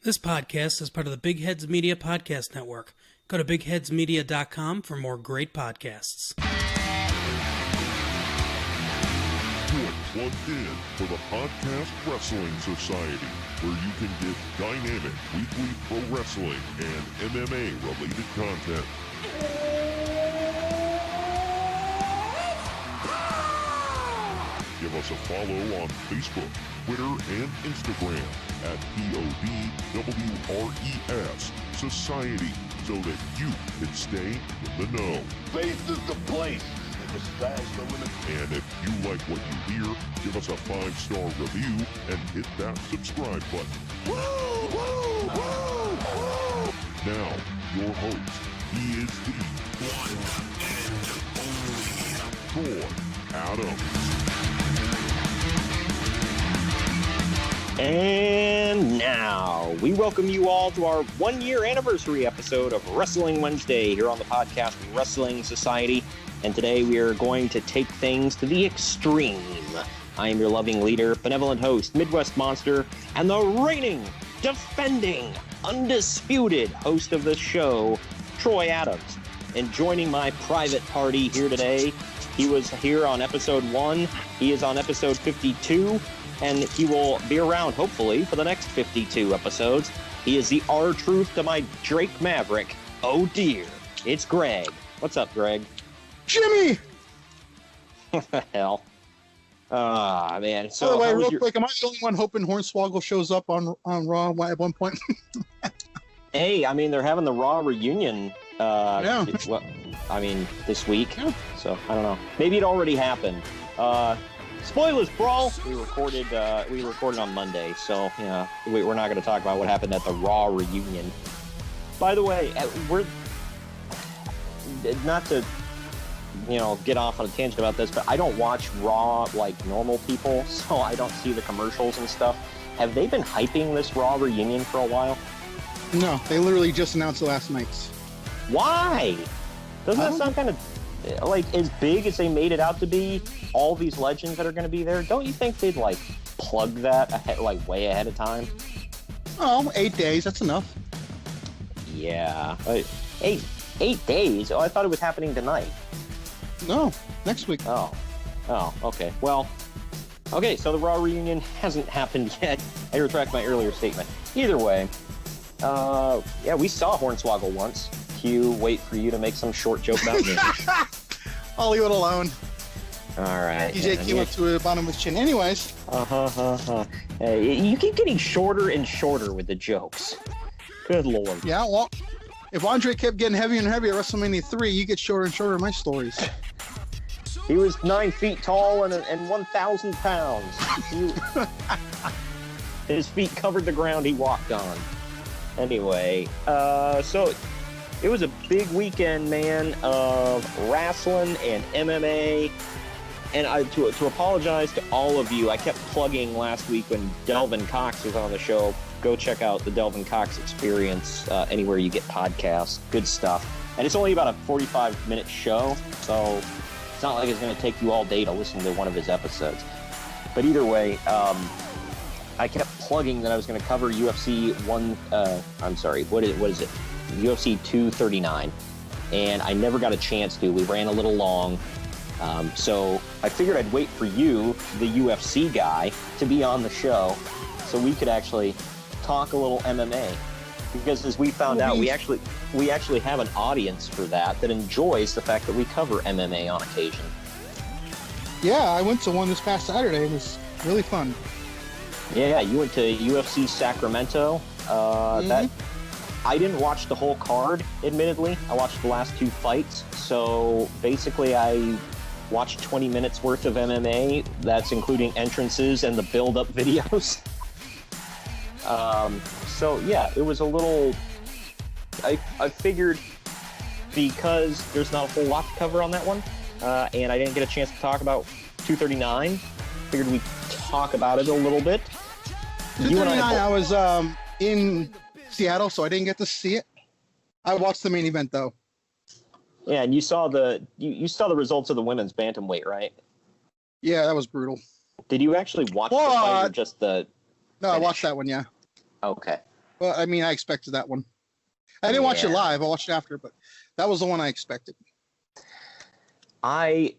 This podcast is part of the Big Heads Media Podcast Network. Go to bigheadsmedia.com for more great podcasts. You're plugged in for the Podcast Wrestling Society, where you can get dynamic weekly pro wrestling and MMA-related content. Give us a follow on Facebook, Twitter, and Instagram at PODWRES Society so that you can stay in the know. Faith is the place. The sky's the limit. And if you like what you hear, give us a 5-star review and hit that subscribe button. Woo! Woo! Woo! Woo! Now, your host, he is the one and only Troy Adams. And now, we welcome you all to our one-year anniversary episode of Wrestling Wednesday here on the podcast Wrestling Society. And today we are going to take things to the extreme. I am your loving leader, benevolent host, Midwest Monster, and the reigning, defending, undisputed host of this show, Troy Adams. And joining my private party here today, he was here on episode 1, he is on episode 52, and he will be around, hopefully, for the next 52 episodes. He is the R-Truth to my Drake Maverick. Oh, dear. It's Greg. What's up, Greg? Jimmy! What the hell? Ah, man. So, by the way, real quick, am I the only one hoping Hornswoggle shows up on Raw at one point? Hey, I mean, they're having the Raw reunion, Yeah. This week. Yeah. So, I don't know. Maybe it already happened. Spoilers, brawl! We recorded on Monday, so, yeah, we're not going to talk about what happened at the Raw reunion. By the way, we're... Not to, get off on a tangent about this, but I don't watch Raw like normal people, so I don't see the commercials and stuff. Have they been hyping this Raw reunion for a while? No, they literally just announced it last night. Why? Doesn't that sound kind of like as big as they made it out to be? All these legends that are going to be there. Don't you think they'd plug that ahead, way ahead of time? Oh, 8 days, that's enough. Yeah, 8 days. Oh, I thought it was happening tonight. No, next week. Oh, okay. Well, okay, so the Raw reunion hasn't happened yet. I retract my earlier statement. Either way, we saw Hornswoggle once. Q, wait for you to make some short joke about me. I'll leave it alone. All right. DJ came up to the bottom of his chin. Anyways. Hey, you keep getting shorter and shorter with the jokes. Good Lord. Yeah, well, if Andre kept getting heavier and heavier at WrestleMania 3, you get shorter and shorter in my stories. He was 9 feet tall and 1,000 pounds. His feet covered the ground he walked on. Anyway, so it was a big weekend, man, of wrestling and MMA. And to apologize to all of you, I kept plugging last week when Delvin Cox was on the show. Go check out the Delvin Cox Experience anywhere you get podcasts. Good stuff. And it's only about a 45-minute show, so it's not like it's going to take you all day to listen to one of his episodes. But either way, I kept plugging that I was going to cover UFC UFC 239. And I never got a chance to. We ran a little long. So I figured I'd wait for you, the UFC guy, to be on the show so we could actually talk a little MMA. Because as we found out, we actually have an audience for that enjoys the fact that we cover MMA on occasion. Yeah, I went to one this past Saturday. It was really fun. Yeah, you went to UFC Sacramento. That I didn't watch the whole card, admittedly. I watched the last 2 fights. So basically I watched 20 minutes worth of MMA. That's including entrances and the build-up videos. So yeah, it was a little, I figured because there's not a whole lot to cover on that one, and I didn't get a chance to talk about 239, figured we'd talk about it a little bit. 239, I was in Seattle, so I didn't get to see it. I watched the main event, though. Yeah, and you saw you saw the results of the women's bantamweight, right? Yeah, that was brutal. Did you actually watch the fight or just the... No, I watched that one, yeah. Okay. Well, I mean, I expected that one. I didn't watch it live. I watched it after, but that was the one I expected. I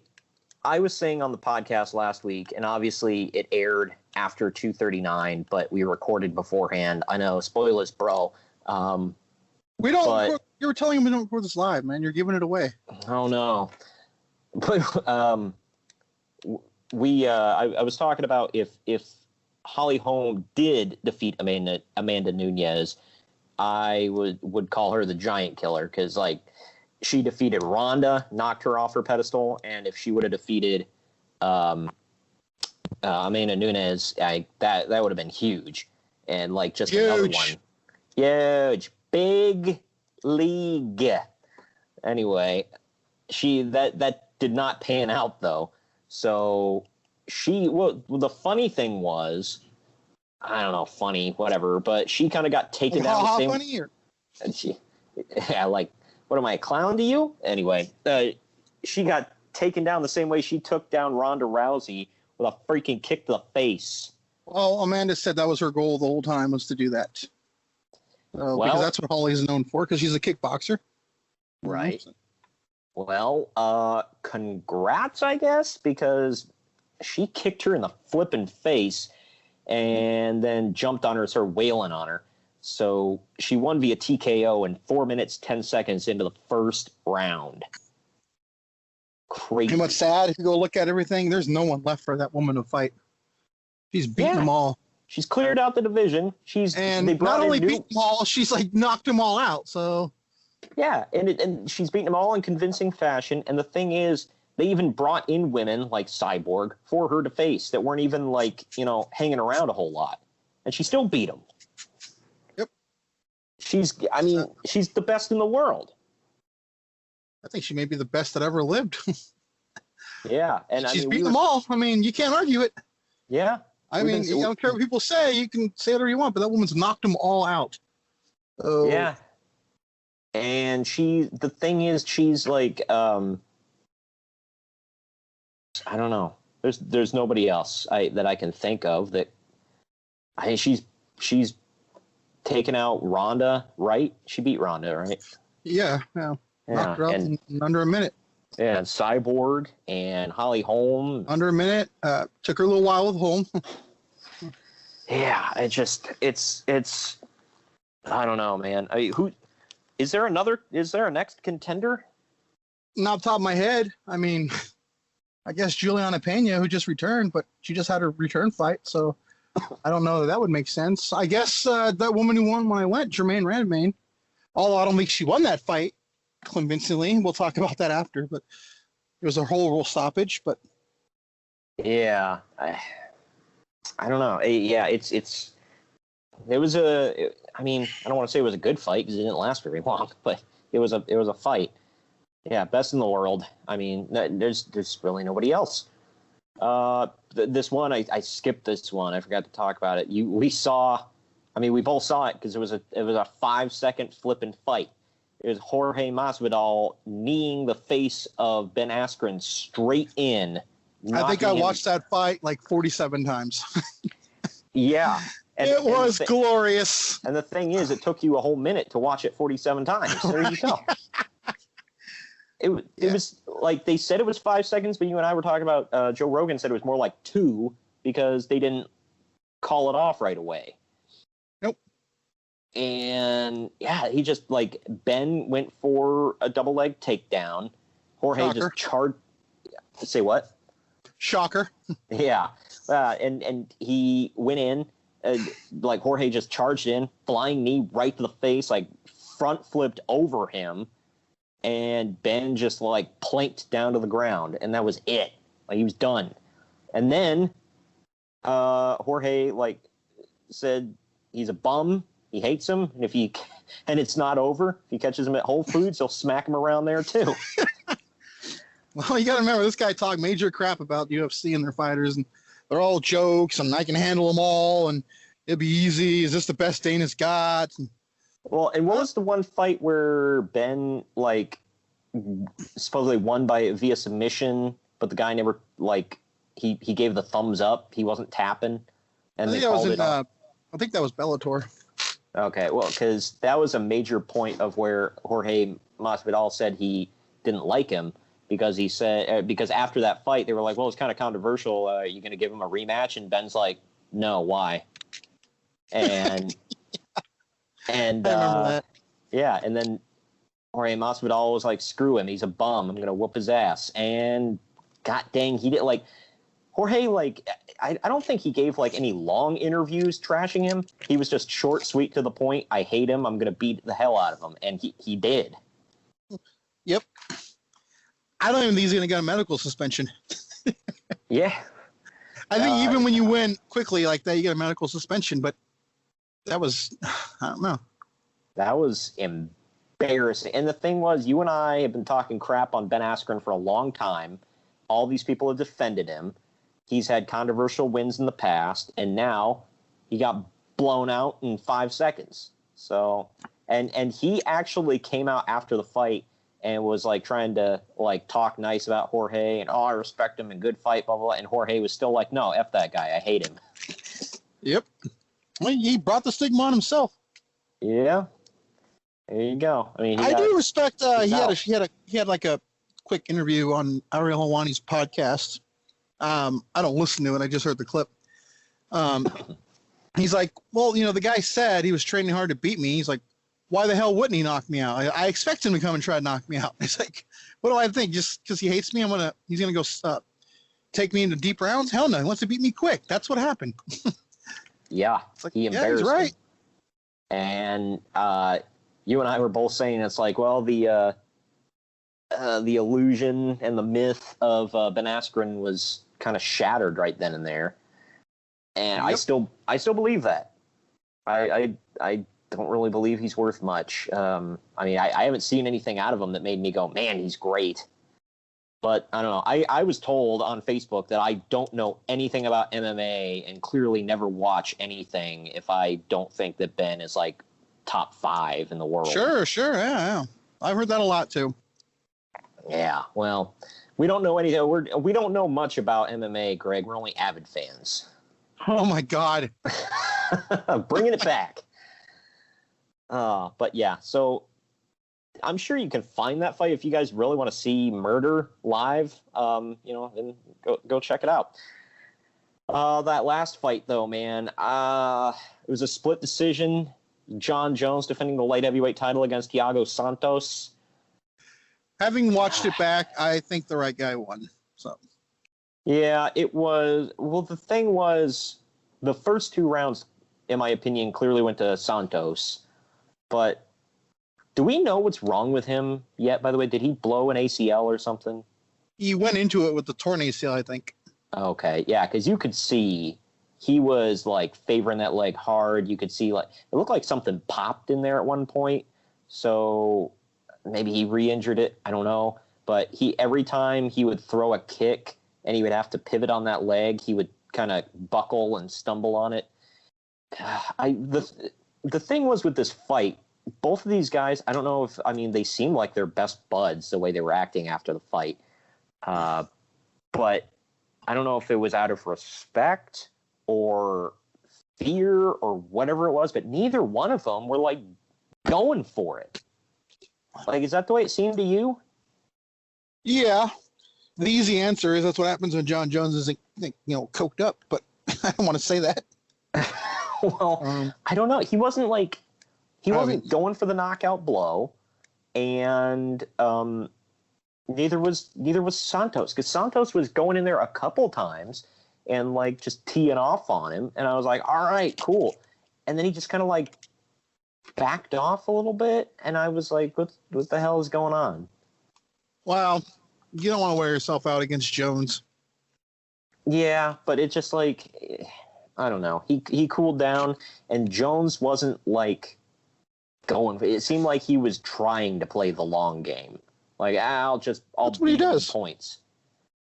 was saying on the podcast last week, and obviously it aired after 2:39, but we recorded beforehand. I know, spoilers, bro. We don't. You were telling him we don't record this live, man. You're giving it away. Oh no. But I was talking about if Holly Holm did defeat Amanda Nunes, I would call her the giant killer, because like she defeated Ronda, knocked her off her pedestal, and if she would have defeated Amanda Nunes, that would have been huge, and like just another one, huge, big league. Anyway, that did not pan out though. So the funny thing was, I don't know, funny, whatever, but she kind of got taken down the same. Funny or? And like, what am I, a clown to you? Anyway, she got taken down the same way she took down Ronda Rousey with a freaking kick to the face. Well, Amanda said that was her goal the whole time, was to do that. Because that's what Holly's known for, because she's a kickboxer. Right. Well, congrats, I guess, because she kicked her in the flipping face and then jumped on her and started wailing on her. So she won via TKO in 4 minutes, 10 seconds into the first round. Crazy. And what's sad, if you go look at everything, there's no one left for that woman to fight. She's beaten them all. She's cleared out the division. They not only beat them all, she's like knocked them all out. So yeah, and she's beaten them all in convincing fashion. And the thing is, they even brought in women like Cyborg for her to face that weren't even like, hanging around a whole lot, and she still beat them. Yep. She's the best in the world. I think she may be the best that ever lived. Yeah, and she's beaten them all. I mean, you can't argue it. Yeah. I don't care what people say. You can say whatever you want, but that woman's knocked them all out. So, yeah. And the thing is, she's like, I don't know. There's nobody else that I can think of that. She's taken out Ronda, right? She beat Ronda, right? Yeah. Knocked her out in under a minute. Yeah, and Cyborg and Holly Holm. Under a minute. Took her a little while with Holm. Yeah, it's I don't know, man. Who is there a next contender? Not off the top of my head. I mean, I guess Juliana Pena, who just returned, but she just had her return fight, so I don't know that would make sense. I guess that woman who won when I went, Jermaine Randemain, although I don't think she won that fight convincingly. We'll talk about that after, but it was a whole rule stoppage. But yeah, I don't know. Yeah, it was I don't want to say it was a good fight because it didn't last very long, but it was a fight. Yeah, best in the world. I mean, there's really nobody else. This one, I skipped this one. I forgot to talk about it. We both saw it because it was a 5-second flipping fight. It was Jorge Masvidal kneeing the face of Ben Askren straight in. I think I watched that fight like 47 times. Yeah. It was glorious. And the thing is, it took you a whole minute to watch it 47 times. There you go. It was like they said it was 5 seconds, but you and I were talking about Joe Rogan said it was more like 2 because they didn't call it off right away. Nope. And yeah, he just like Ben went for a double leg takedown. Jorge Shocker. just charged. Say what? Shocker. Yeah. And he went in, like Jorge just charged in, flying knee right to the face, like front flipped over him. And Ben just like planked down to the ground, and that was it. Like he was done. And then Jorge like said he's a bum. He hates him, and it's not over. If he catches him at Whole Foods, he'll smack him around there too. Well, you got to remember this guy talked major crap about UFC and their fighters, and they're all jokes, and I can handle them all, and it'll be easy. Is this the best Dana's got? Well, and what was the one fight where Ben like supposedly won via submission, but the guy never like he gave the thumbs up. He wasn't tapping, and they called it. I think that was Bellator. Okay, well, because that was a major point of where Jorge Masvidal said he didn't like him because he said because after that fight they were like, well, it's kind of controversial. Are you going to give him a rematch? And Ben's like, no, why? And and I remember that. yeah, and then Jorge Masvidal was like, screw him, he's a bum. I'm going to whoop his ass. And god dang, he did like Jorge, like, I don't think he gave, like, any long interviews trashing him. He was just short, sweet, to the point. I hate him. I'm going to beat the hell out of him. And he did. Yep. I don't even think he's going to get a medical suspension. Yeah. I think even when you win quickly like that, you get a medical suspension. But that was, I don't know. That was embarrassing. And the thing was, you and I have been talking crap on Ben Askren for a long time. All these people have defended him. He's had controversial wins in the past, and now he got blown out in 5 seconds. So, and he actually came out after the fight and was like trying to like talk nice about Jorge and I respect him and good fight, blah blah blah. And Jorge was still like, no, F that guy, I hate him. Yep. Well, he brought the stigma on himself. Yeah. There you go. I mean, I do respect. He had like a quick interview on Ariel Helwani's podcast. I don't listen to it. I just heard the clip. He's like, well, the guy said he was training hard to beat me. He's like, why the hell wouldn't he knock me out? I expect him to come and try to knock me out. He's like, what do I think? Just because he hates me, he's gonna go take me into deep rounds? Hell no. He wants to beat me quick. That's what happened. Yeah, like, he embarrassed he's right. him. And you and I were both saying it's like, well, the illusion and the myth of Ben Askren was kind of shattered right then and there. And yep. I still believe that. I don't really believe he's worth much. I mean, I haven't seen anything out of him that made me go, man, he's great. But I don't know. I was told on Facebook that I don't know anything about MMA and clearly never watch anything if I don't think that Ben is like top 5 in the world. Sure. Yeah. I've heard that a lot too. Yeah, well, we don't know anything. We don't know much about MMA, Greg. We're only avid fans. Oh my God, bringing it back. But yeah, so I'm sure you can find that fight if you guys really want to see murder live. And go check it out. That last fight, though, man, it was a split decision. John Jones defending the light heavyweight title against Thiago Santos. Having watched it back, I think the right guy won. So, yeah, it was. Well, the thing was, the first 2 rounds, in my opinion, clearly went to Santos. But do we know what's wrong with him yet? By the way, did he blow an ACL or something? He went into it with the torn ACL, I think. Okay, yeah, because you could see he was like favoring that leg hard. You could see like it looked like something popped in there at one point. So. Maybe he re-injured it. I don't know. But every time he would throw a kick and he would have to pivot on that leg, he would kind of buckle and stumble on it. The thing was with this fight, both of these guys, I don't know if, they seemed like they're best buds the way they were acting after the fight. But I don't know if it was out of respect or fear or whatever it was, but neither one of them were like going for it. Like, is that the way it seemed to you? Yeah. The easy answer is that's what happens when John Jones isn't, coked up, but I don't want to say that. Well, I don't know. He wasn't wasn't going for the knockout blow, and neither was Santos, because Santos was going in there a couple times and like just teeing off on him, and I was like, all right, cool. And then he just kind of like backed off a little bit, and I was like, what the hell is going on? Well, you don't want to wear yourself out against Jones. Yeah, but it's just like, I don't know. He cooled down, and Jones wasn't like going. It seemed like he was trying to play the long game. Like, I'll That's what he does. Points.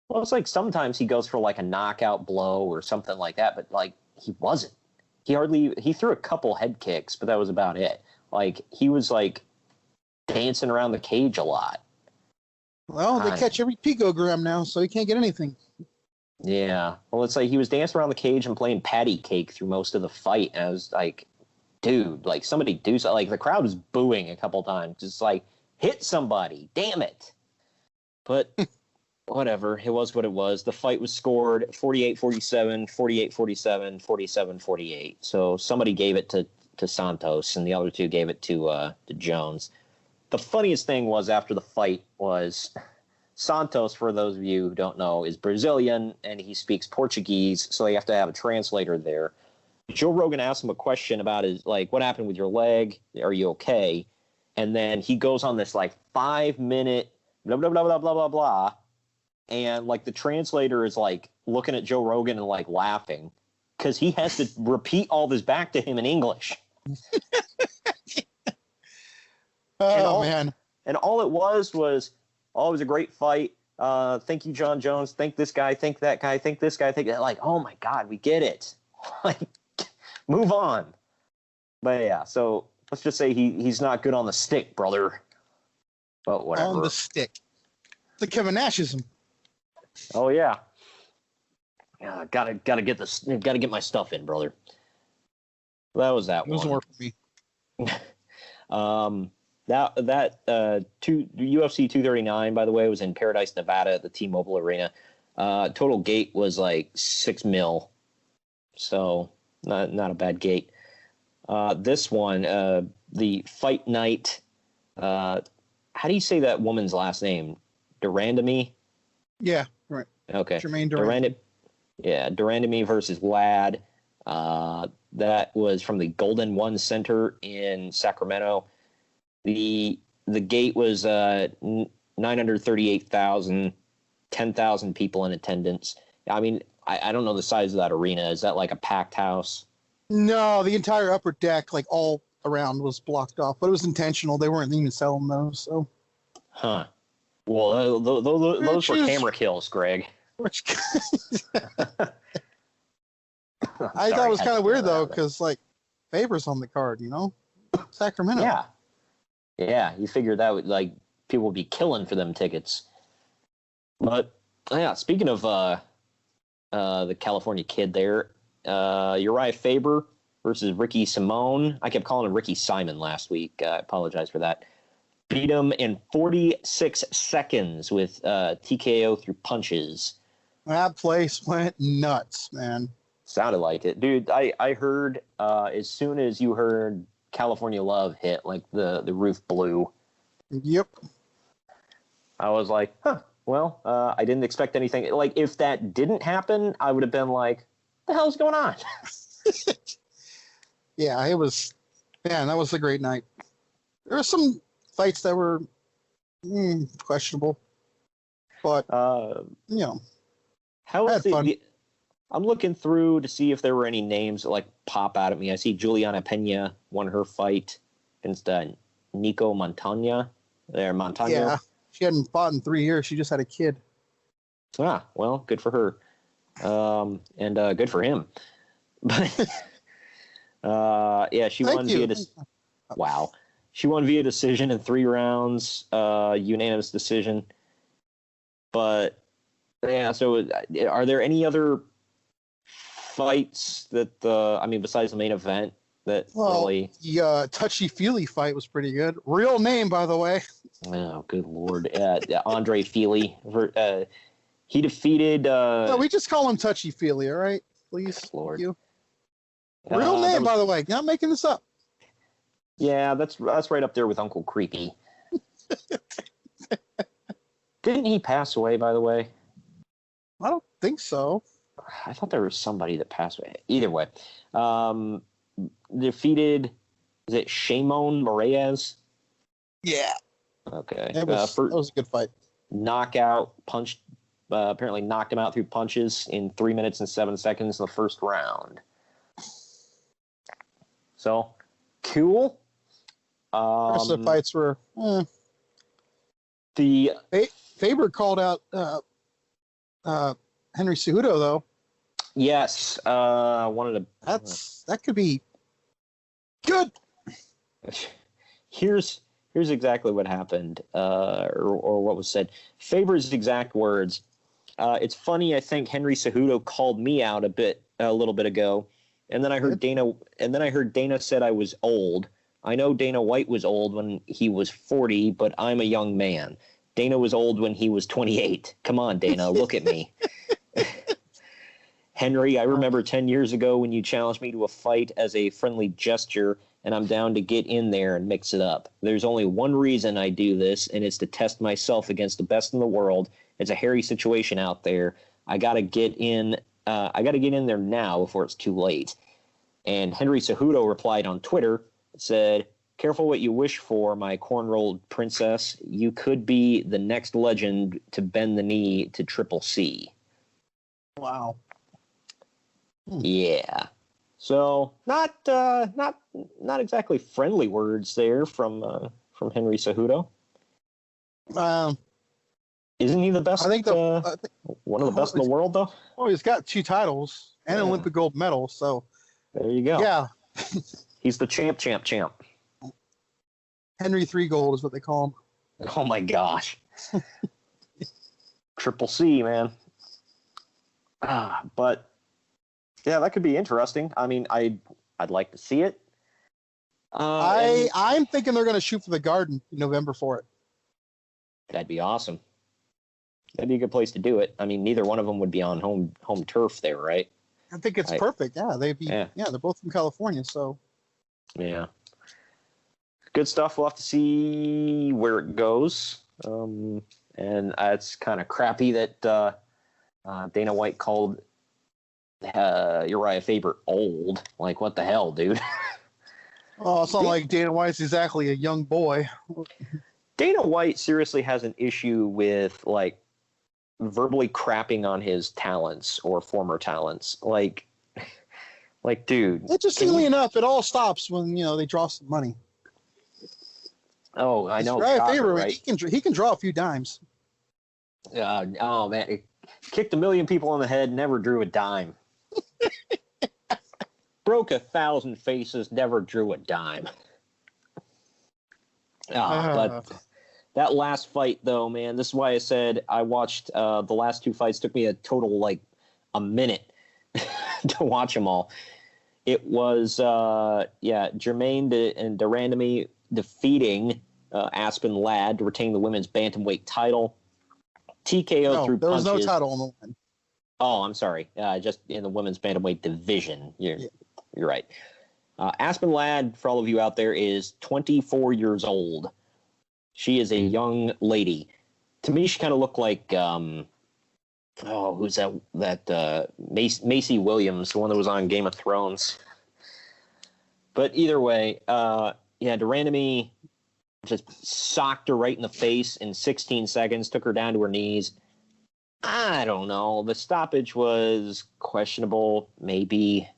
Well, it's like sometimes he goes for like a knockout blow or something like that, but like he wasn't. He threw a couple head kicks, but that was about it. Like, he was like dancing around the cage a lot. Well, they catch every picogram now, so he can't get anything. Yeah. Well, it's like he was dancing around the cage and playing patty cake through most of the fight. And I was like, dude, like somebody do something. Like the crowd was booing a couple times. Just like, hit somebody, damn it. But whatever, it was what it was. The fight was scored 48-47, 48-47, 47-48. So somebody gave it to Santos, and the other two gave it to Jones. The funniest thing was after the fight was Santos, for those of you who don't know, is Brazilian, and he speaks Portuguese, so you have to have a translator there. Joe Rogan asked him a question about what happened with your leg? Are you okay? And then he goes on this 5-minute blah, blah, blah, blah, blah, blah, blah. And the translator is looking at Joe Rogan and laughing because he has to repeat all this back to him in English. Man. And all it was, it was a great fight. Thank you, John Jones. Thank this guy. Thank that guy. Thank this guy. Thank that. Oh my God, we get it. Move on. But yeah, so let's just say he's not good on the stick, brother. But whatever. On the stick. The Kevin Nashism. Oh yeah. Yeah, gotta get my stuff in, brother. That was that one. It doesn't work for me. UFC 239, by the way, was in Paradise, Nevada at the T-Mobile Arena. Total gate was $6 million, so not a bad gate. This one, the fight night. How do you say that woman's last name? Durandamy? Yeah, right. Okay. Jermaine Durandamy. Durandamy versus Ladd. That was from the Golden One Center in Sacramento. The gate was 938,000, 10,000 people in attendance. I mean, I don't know the size of that arena. Is that a packed house? No, the entire upper deck, all around, was blocked off, but it was intentional. They weren't even selling those, so. Huh. Well, those were camera kills, Greg. I thought it was kind of weird, though, because, Faber's on the card, Sacramento. Yeah, you figured that would, people would be killing for them tickets. But, yeah, speaking of the California kid there, Uriah Faber versus Ricky Simone. I kept calling him Ricky Simon last week. I apologize for that. Beat him in 46 seconds with TKO through punches. That place went nuts, man. Sounded like it. Dude, I heard as soon as you heard California Love hit, the roof blew. Yep. I was like, huh, well, I didn't expect anything. If that didn't happen, I would have been like, what the hell's going on? Yeah, it was, man, that was a great night. There were some fights that were questionable, but, how I had fun. I'm looking through to see if there were any names that pop out at me. I see Juliana Pena won her fight against Nico Montano. Yeah, she hadn't fought in 3 years. She just had a kid. Ah, well, good for her, and good for him. But yeah, she won via She won via decision in 3 rounds, unanimous decision. But yeah, so are there any other fights that besides the main event that really? The touchy-feely fight was pretty good. Real name, by the way. Oh, good Lord. Andre Feely. He defeated... No, we just call him touchy-feely, all right? Please. Lord. Thank you. Real name, by the way. You're not making this up. Yeah, that's right up there with Uncle Creepy. Didn't he pass away, by the way? I don't think so. I thought there was somebody that passed away. Either way. Defeated, is it Shimon Moraes? Yeah. Okay. That was a good fight. Knockout, punch, apparently knocked him out through punches in 3 minutes and 7 seconds in the first round. So, cool. The rest of the fights were... Faber called out Henry Cejudo, though. Yes. That could be good. Here's exactly what happened, or what was said. Faber's exact words. It's funny. I think Henry Cejudo called me out a little bit ago And then I heard Dana said I was old. I know Dana White was old when he was 40, but I'm a young man. Dana was old when he was 28. Come on, Dana, look at me. Henry, I remember 10 years ago when you challenged me to a fight as a friendly gesture, and I'm down to get in there and mix it up. There's only one reason I do this, and it's to test myself against the best in the world. It's a hairy situation out there. I got to get in there now before it's too late. And Henry Cejudo replied on Twitter, said, "Careful what you wish for, my corn-rolled princess. You could be the next legend to bend the knee to Triple C." Wow. Yeah. So not exactly friendly words there from Henry Cejudo. Isn't he the best? I think one of the best in the world, though. Oh, he's got 2 titles and an Olympic gold medal. So there you go. Yeah. He's the champ. Henry 3 Gold is what they call him. Oh my gosh. Triple C, man. But yeah, that could be interesting. I mean, I'd like to see it. I'm thinking they're going to shoot for the Garden in November for it. That'd be awesome. That'd be a good place to do it. I mean, neither one of them would be on home turf there, right? I think it's perfect. Yeah, they're both from California, so yeah. Good stuff. We'll have to see where it goes. And it's kind of crappy that Dana White called Uriah Faber old. Like, what the hell, dude? Oh, it's not like Dana White's exactly a young boy. Dana White seriously has an issue with, like, verbally crapping on his talents or former talents. Like, dude. Interestingly enough, it all stops when, they draw some money. Oh, I know. Uriah Faber, right? He can draw a few dimes. Oh, man. It kicked 1 million people in the head, never drew a dime. Broke 1,000 faces, never drew a dime. But that last fight, though, man, this is why I said I watched the last 2 fights. Took me a total, like, a minute to watch them all. It was, Jermaine and Durandamy defeating Aspen Ladd to retain the women's bantamweight title. TKO through punches. There was no title on the line. Oh, I'm sorry. Just in the women's bantamweight division. You're right. Aspen Ladd, for all of you out there, is 24 years old. She is a young lady. To me, she kind of looked like, who's that Macy Williams, the one that was on Game of Thrones. But either way, Durandamy just socked her right in the face in 16 seconds, took her down to her knees. I don't know. The stoppage was questionable, maybe.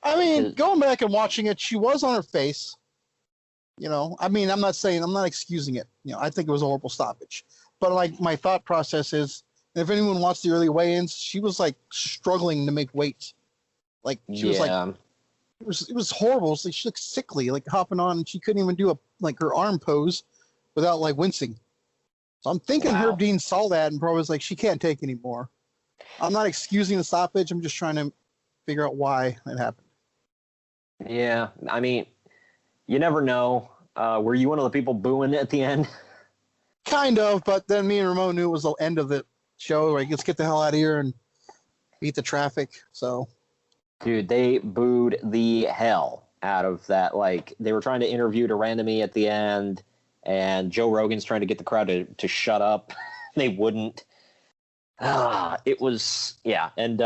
I mean, going back and watching it, she was on her face. I mean, I'm not excusing it. I think it was a horrible stoppage. But, like, my thought process is, if anyone watched the early weigh-ins, she was, like, struggling to make weight. Like, she was, like, it was horrible. So she looked sickly, like, hopping on, and she couldn't even do, her arm pose without, like, wincing. So I'm thinking Herb Dean saw that and probably was like, she can't take anymore. I'm not excusing the stoppage. I'm just trying to figure out why it happened. Yeah, I mean, you never know. Were you one of the people booing at the end? Kind of, but then me and Ramon knew it was the end of the show. Like, let's get the hell out of here and beat the traffic. So, dude, they booed the hell out of that. Like, they were trying to interview Durandamy at the end, and Joe Rogan's trying to get the crowd to shut up. They wouldn't. It was, and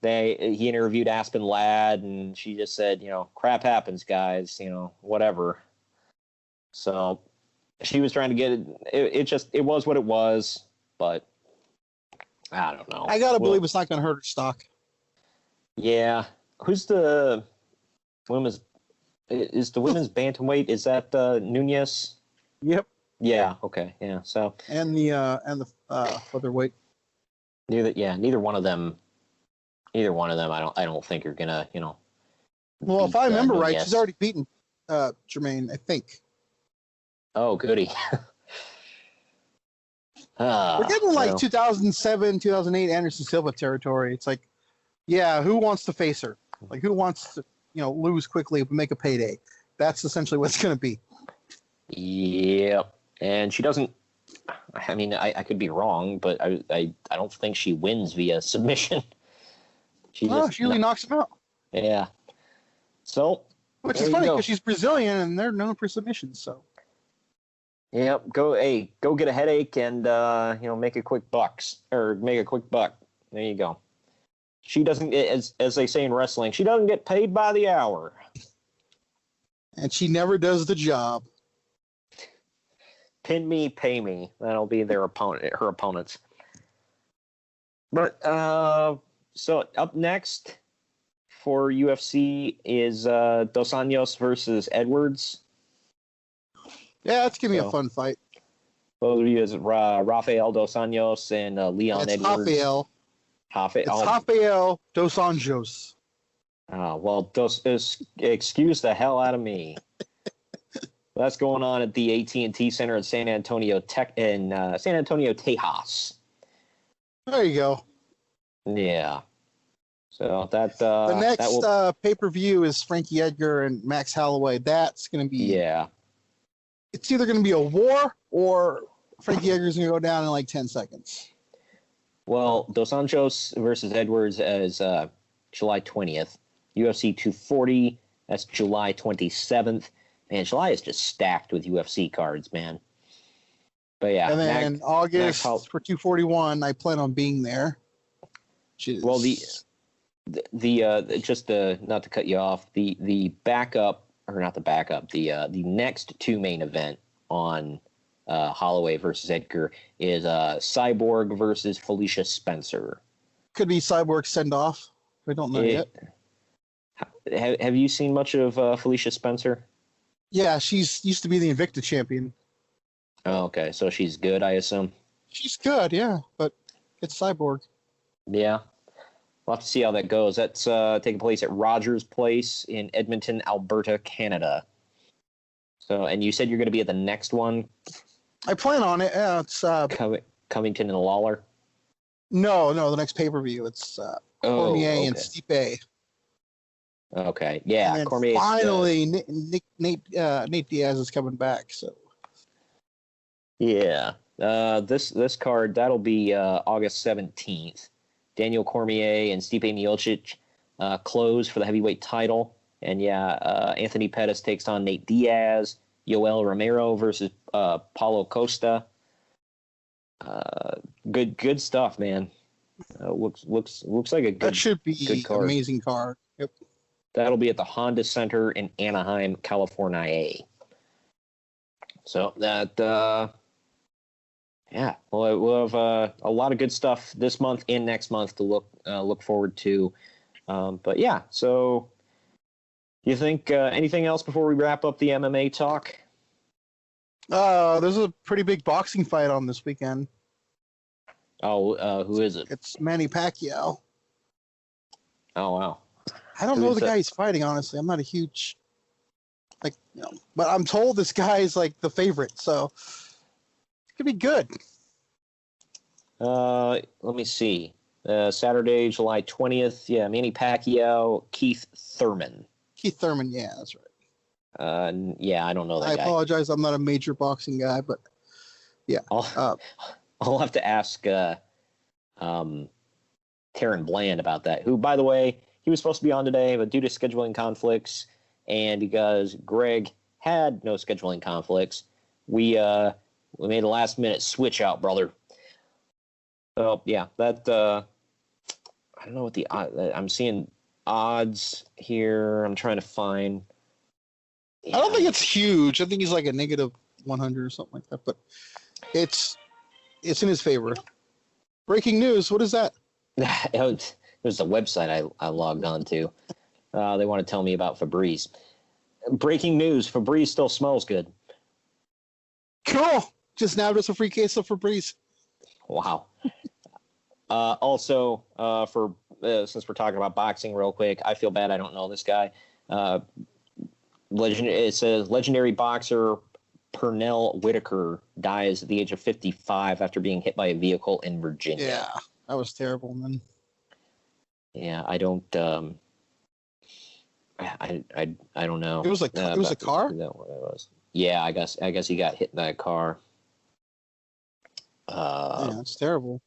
he interviewed Aspen Ladd, and she just said, crap happens, guys, whatever. So she was trying to get it. It was what it was, but I don't know. I gotta believe it's not going to hurt her stock. Yeah. Who's the women's? Is the women's bantamweight? Is that Nunez? Yep. Yeah. Okay. Yeah. So. And the featherweight. Neither one of them. Either one of them, I don't think are gonna, Well, if I remember right, she's already beaten Jermaine, I think. Oh, goody. We're getting like 2007, 2008 Anderson Silva territory. It's like, who wants to face her? Like, who wants to, lose quickly but make a payday? That's essentially what it's going to be. Yep. And she doesn't. I mean, I could be wrong, but I don't think she wins via submission. She usually knocks him out. Yeah. So. Which is funny because she's Brazilian and they're known for submissions. So. Yep. Go get a headache and make a quick buck. There you go. She doesn't, as they say in wrestling, she doesn't get paid by the hour. And she never does the job. Pin me, pay me. That'll be her opponents. But so up next for UFC is Dos Anjos versus Edwards. Yeah, that's gonna be a fun fight. Both of you is Rafael Dos Anjos and Leon Edwards. Rafael. It's Rafael Dos Anjos. Well, excuse the hell out of me. That's going on at the AT&T Center in San Antonio, Tejas. There you go. Yeah. So that the next pay-per-view is Frankie Edgar and Max Holloway. That's going to be It's either going to be a war or Frankie Edgar's going to go down in like 10 seconds. Well, Dos Anjos versus Edwards is July 20th. UFC 240, that's July 27th. Man, July is just stacked with UFC cards, man. But yeah. And then August for 241, I plan on being there. Well, just not to cut you off, the backup, or not the backup, the next two main event on Holloway versus Edgar is Cyborg versus Felicia Spencer. Could be Cyborg send off. We don't know yet. Have you seen much of Felicia Spencer? Yeah, she's used to be the Invicta champion. Oh, okay, so she's good, I assume. She's good, yeah, but it's Cyborg. Yeah, we'll have to see how that goes. That's taking place at Rogers Place in Edmonton, Alberta, Canada. So, and you said you're going to be at the next one. I plan on it. Yeah, it's Covington and Lawler. No, the next pay-per-view. It's Cormier and Stipe. Okay, yeah. And then Cormier. Finally, Nate Diaz is coming back. So. Yeah, this card that'll be August 17th. Daniel Cormier and Stipe Miocic close for the heavyweight title, and Anthony Pettis takes on Nate Diaz. Yoel Romero versus Paulo Costa. Good stuff, man. Looks like a good. That should be good card. Amazing card. Yep. That'll be at the Honda Center in Anaheim, California. So that, we'll have a lot of good stuff this month and next month to look forward to. But yeah, so you think anything else before we wrap up the MMA talk? There's a pretty big boxing fight on this weekend. Oh, who is it? It's Manny Pacquiao. Oh, wow. I don't know the guy he's fighting, honestly. I'm not a huge, but I'm told this guy is like the favorite, so it could be good. Let me see. Saturday, July 20th. Yeah, Manny Pacquiao, Keith Thurman. Keith Thurman, yeah, that's right. I don't know that guy. I apologize. I'm not a major boxing guy, but yeah. I'll have to ask Taryn Bland about that, who, by the way, he was supposed to be on today, but due to scheduling conflicts and because Greg had no scheduling conflicts, we made a last-minute switch out, brother. So, yeah, that I don't know what the I'm seeing odds here. I'm trying to find. I don't think it's huge. I think he's like a negative 100 or something like that, but it's in his favor. Breaking news. What is that? It was the website I logged on to. They want to tell me about Febreze. Breaking news. Febreze still smells good. Cool. Just nabbed us a free case of Febreze. Wow. Also, since we're talking about boxing real quick, I feel bad I don't know this guy. It says legendary boxer Pernell Whitaker dies at the age of 55 after being hit by a vehicle in Virginia. Yeah, that was terrible, man. Yeah, I don't. I don't know. It was a car? Is that what it was? Yeah, I guess he got hit by a car. Yeah, that's terrible.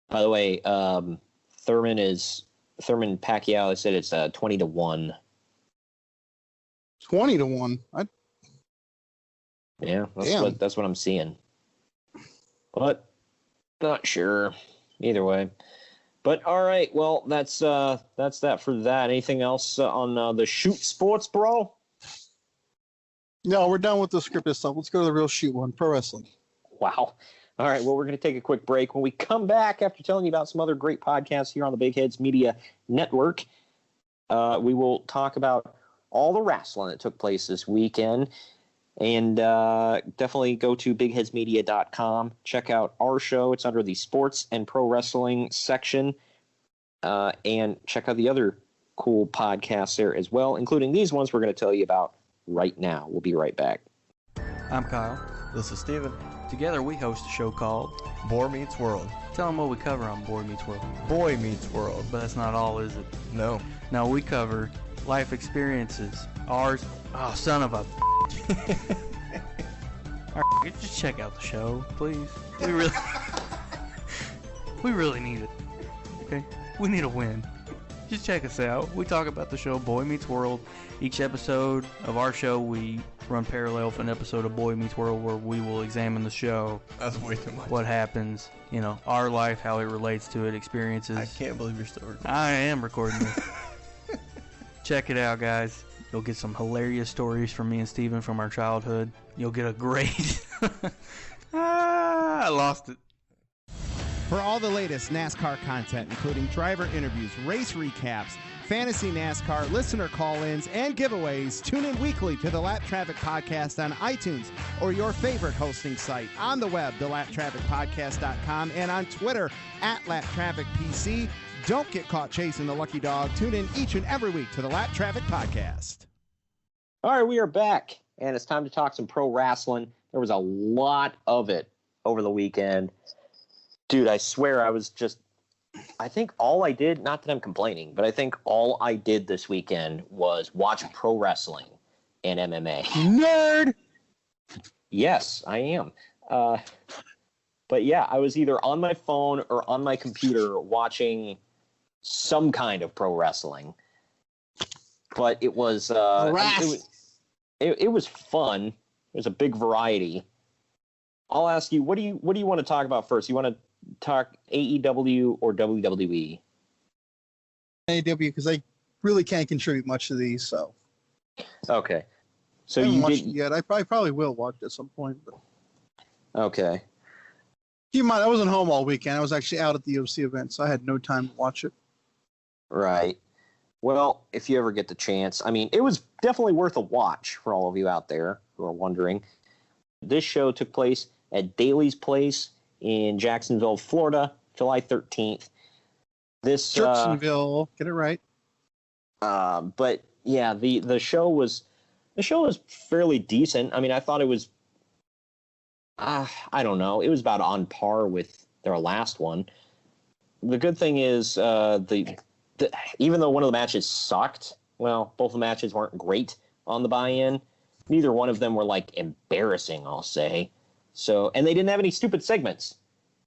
By the way, Thurman Pacquiao. I said it's 20-1. 20-1. Yeah, Damn. that's what I'm seeing. But not sure. Either way. But all right, well that's that for that. Anything else on the shoot sports, bro? No, we're done with the scripted stuff. Let's go to the real shoot one, pro wrestling. Wow. All right, well, we're going to take a quick break. When we come back, after telling you about some other great podcasts here on the Big Heads Media Network, we will talk about all the wrestling that took place this weekend. And definitely go to bigheadsmedia.com. Check out our show. It's under the sports and pro wrestling section. And check out the other cool podcasts there as well, including these ones we're going to tell you about right now. We'll be right back. I'm Kyle. This is Steven. Together we host a show called Boar Meets World. Tell them what we cover on Boy Meets World. Boy Meets World. But that's not all, is it? No. No, we cover life experiences. Ours. Oh, son of a. All right, just check out the show, please. We really need it. Okay, we need a win. Just check us out. We talk about the show Boy Meets World. Each episode of our show, we run parallel with an episode of Boy Meets World where we will examine the show. That's way too much. What happens, our life, how it relates to it, experiences. I can't believe you're still recording. I am recording this. Check it out, guys. You'll get some hilarious stories from me and Steven from our childhood. You'll get a great... I lost it. For all the latest NASCAR content, including driver interviews, race recaps, fantasy NASCAR, listener call-ins, and giveaways, tune in weekly to the Lap Traffic Podcast on iTunes or your favorite hosting site. On the web, thelaptrafficpodcast.com, and on Twitter, @LapTrafficPC. Don't get caught chasing the lucky dog. Tune in each and every week to the Lap Traffic Podcast. All right, we are back, and it's time to talk some pro wrestling. There was a lot of it over the weekend. Dude, I swear I think all I did, not that I'm complaining, but I think all I did this weekend was watch pro wrestling and MMA. Nerd! Yes, I am. But yeah, I was either on my phone or on my computer watching some kind of pro wrestling. But it was it was fun. There's a big variety. I'll ask you, what do you want to talk about first? You want to talk AEW or WWE? AEW, because I really can't contribute much to these, so. Okay. So I haven't you watched did it yet. I probably will watch it at some point. But. Okay. Keep in mind, I wasn't home all weekend. I was actually out at the UFC event, so I had no time to watch it. Right. Well, if you ever get the chance, I mean, it was definitely worth a watch for all of you out there who are wondering. This show took place at Daly's Place in Jacksonville, Florida, July 13th. This Jacksonville, get it right. But yeah, the show was fairly decent. I mean, I thought it was I don't know, it was about on par with their last one. The good thing is even though one of the matches sucked, well, both the matches weren't great on the buy-in. Neither one of them were like embarrassing, I'll say. So, and they didn't have any stupid segments.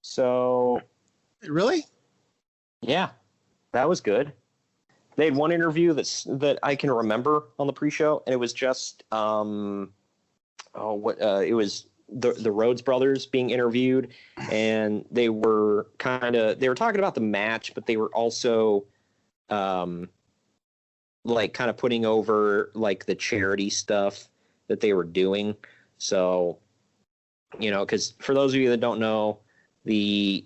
So, really? Yeah, that was good. They had one interview that I can remember on the pre-show, and it was just it was the Rhodes brothers being interviewed, and they were talking about the match, but they were also like kind of putting over like the charity stuff that they were doing. So, because for those of you that don't know, a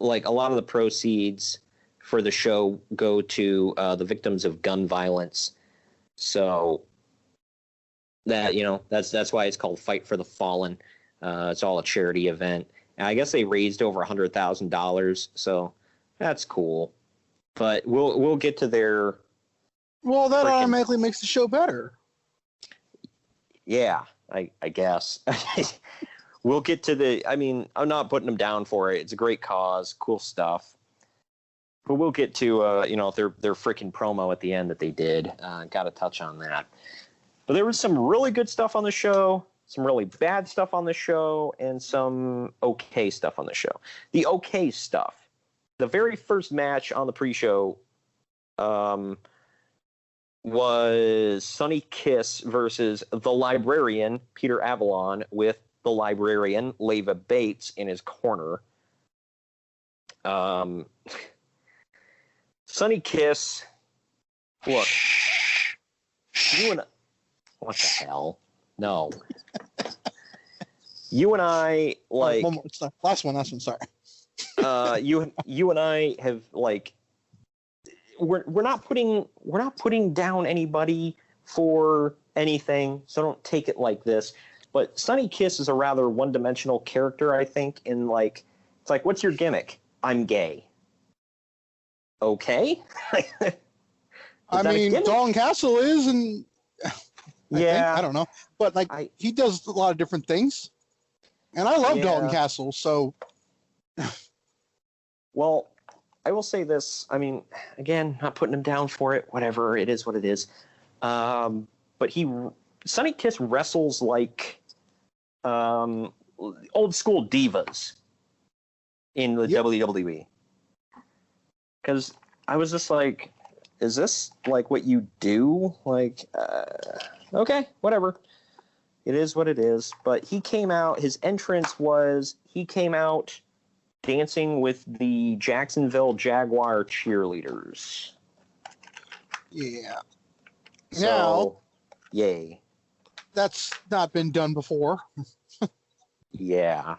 lot of the proceeds for the show go to the victims of gun violence. So that, that's why it's called Fight for the Fallen. It's all a charity event. And I guess they raised over $100,000. So that's cool. But we'll get to their. Well, that automatically makes the show better. Yeah, I guess. We'll get to I'm not putting them down for it. It's a great cause, cool stuff. But we'll get to their freaking promo at the end that they did. Got to touch on that. But there was some really good stuff on the show, some really bad stuff on the show, and some okay stuff on the show. The okay stuff. The very first match on the pre-show was Sonny Kiss versus the Librarian, Peter Avalon, with the Librarian, Leva Bates, in his corner. Sonny Kiss, look, you and what the hell? No. You and I, like... One more, last one, sorry. You and I have, like... We're not putting down anybody for anything, so don't take it like this. But Sonny Kiss is a rather one-dimensional character, I think, in, like... It's like, what's your gimmick? I'm gay. Okay? I mean, Dalton Castle is, and... I don't know. But, like, he does a lot of different things. And I love Dalton Castle, so... Well, I will say this. I mean, again, not putting him down for it. Whatever. It is what it is. But Sonny Kiss wrestles like old school divas in the WWE. Because I was just like, is this like what you do? Like, okay, whatever. It is what it is. But he came out, his entrance was, he came out dancing with the Jacksonville Jaguar cheerleaders. Yeah. So, now, yay. That's not been done before. Yeah.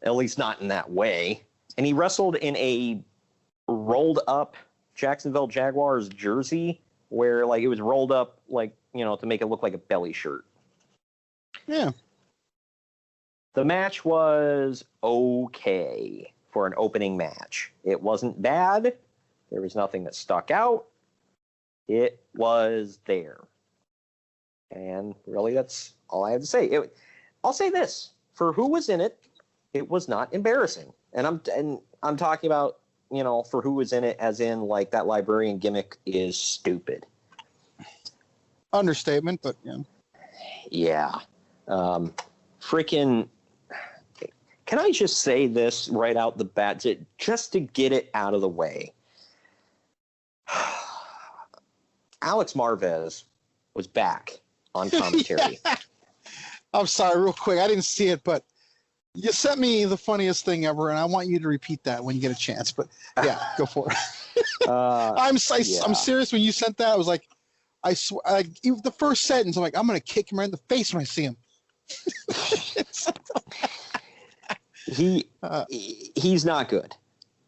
At least not in that way. And he wrestled in a rolled up Jacksonville Jaguars jersey where, like, it was rolled up, like, you know, to make it look like a belly shirt. Yeah. The match was okay for an opening match. It wasn't bad. There was nothing that stuck out. It was there. And really, that's all I have to say. I'll say this. For who was in it, it was not embarrassing. And I'm talking about, you know, for who was in it, as in, like, that librarian gimmick is stupid. Understatement, but yeah. Yeah. Freaking... Can I just say this right out the bat, just to get it out of the way? Alex Marvez was back on commentary. Yeah. I'm sorry, real quick. I didn't see it, but you sent me the funniest thing ever, and I want you to repeat that when you get a chance. But yeah, go for it. I'm serious. When you sent that, I was like, I swear, like, even the first sentence, I'm like, I'm gonna kick him right in the face when I see him. He's not good.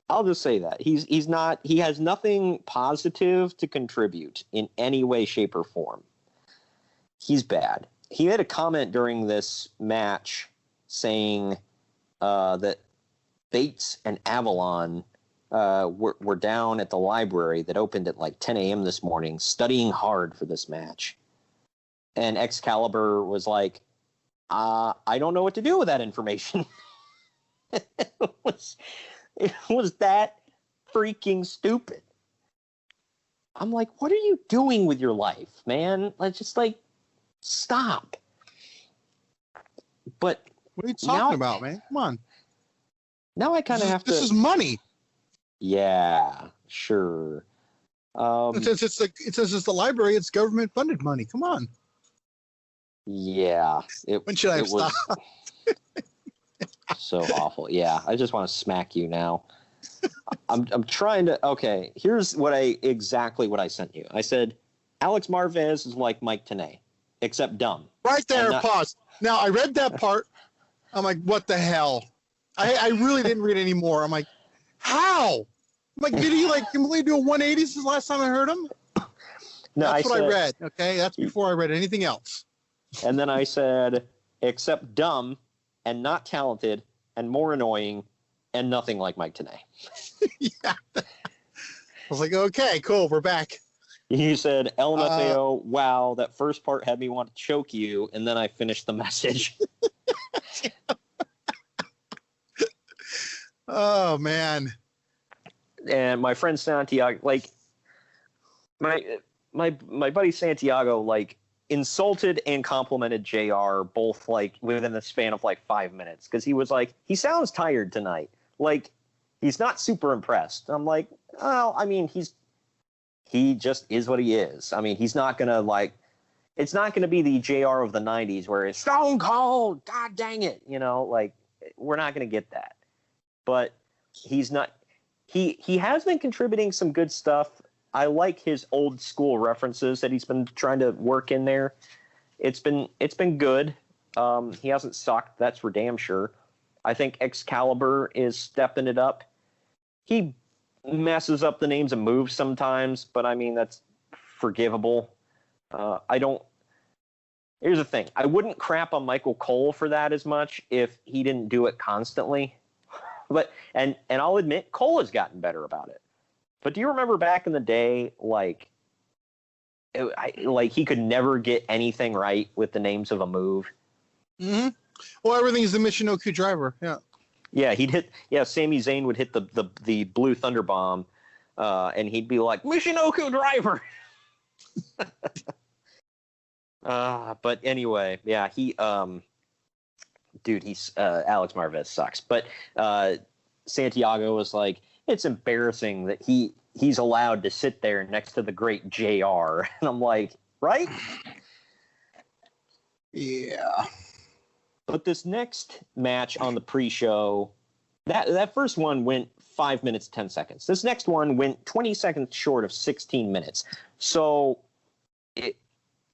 I'll just say that. He's not. He has nothing positive to contribute in any way, shape, or form. He's bad. He made a comment during this match saying that Bates and Avalon were down at the library that opened at like 10 a.m. this morning studying hard for this match. And Excalibur was like, I don't know what to do with that information. It was that freaking stupid. I'm like, what are you doing with your life, man? Like, just like, stop. But what are you talking about, man? Come on. Now I kind of have to. This is money. Yeah, sure. Since it says it's the library, it's government funded money. Come on. Yeah. When should I stop? So awful. Yeah, I just want to smack you now. I'm trying to. Okay, here's exactly what I sent you. I said Alex Marvez is like Mike Tenay, except dumb. Right there. Pause. Now I read that part. I'm like, what the hell? I really didn't read any more. I'm like, how? I'm like, did he like completely do a 180 since the last time I heard him? No, that's what I read. Okay, that's before I read anything else. And then I said, except dumb and not talented and more annoying and nothing like Mike Tenay. Yeah. I was like, okay, cool, we're back. You said, LMFAO, wow, that first part had me want to choke you, and then I finished the message. Oh, man. and my friend Santiago, like my buddy Santiago, like insulted and complimented JR both like within the span of like 5 minutes, because he was like, he sounds tired tonight, like he's not super impressed. I'm like, well, I mean, he just is what he is. I mean, he's not gonna like, it's not gonna be the JR of the 90s where it's Stone Cold, god dang it, you know, like we're not gonna get that. But he's not. He has been contributing some good stuff. I like his old school references that he's been trying to work in there. It's been good. He hasn't sucked, that's for damn sure. I think Excalibur is stepping it up. He messes up the names of moves sometimes, but I mean, that's forgivable. Here's the thing. I wouldn't crap on Michael Cole for that as much if he didn't do it constantly. But and I'll admit, Cole has gotten better about it. But do you remember back in the day, like he could never get anything right with the names of a move? Mm-hmm. Well, everything's the Michinoku driver. Yeah. Yeah, Sami Zayn would hit the blue thunder bomb, and he'd be like, Michinoku driver. But anyway, yeah, he's Alex Marvez sucks. But Santiago was like, it's embarrassing that he's allowed to sit there next to the great JR. And I'm like, right? Yeah. But this next match on the pre-show, that first one went 5 minutes, 10 seconds. This next one went 20 seconds short of 16 minutes. So it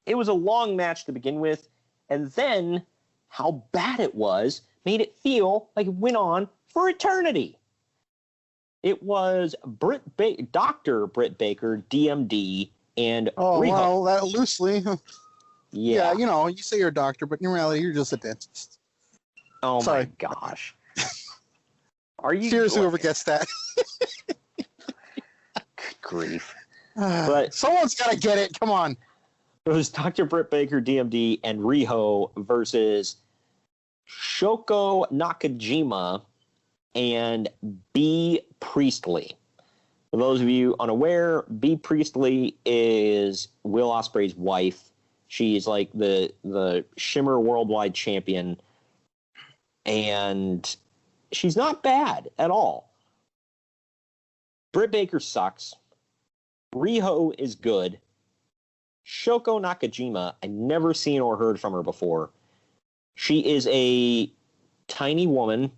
was a long match to begin with. And then how bad it was made it feel like it went on for eternity. It was Dr. Britt Baker, DMD, and Oh, Riho. well, that loosely. Yeah. You know, you say you're a doctor, but in reality, you're just a dentist. Oh, Sorry. my gosh. Are you Seriously, whoever gets that. Good grief. But someone's got to get it. Come on. It was Dr. Britt Baker, DMD, and Riho versus Shoko Nakajima and B. Priestley. For those of you unaware, B. Priestley is Will Ospreay's wife. She's like the Shimmer Worldwide Champion, and she's not bad at all. Britt Baker sucks. Riho is good. Shoko Nakajima, I've never seen or heard from her before. She is a tiny woman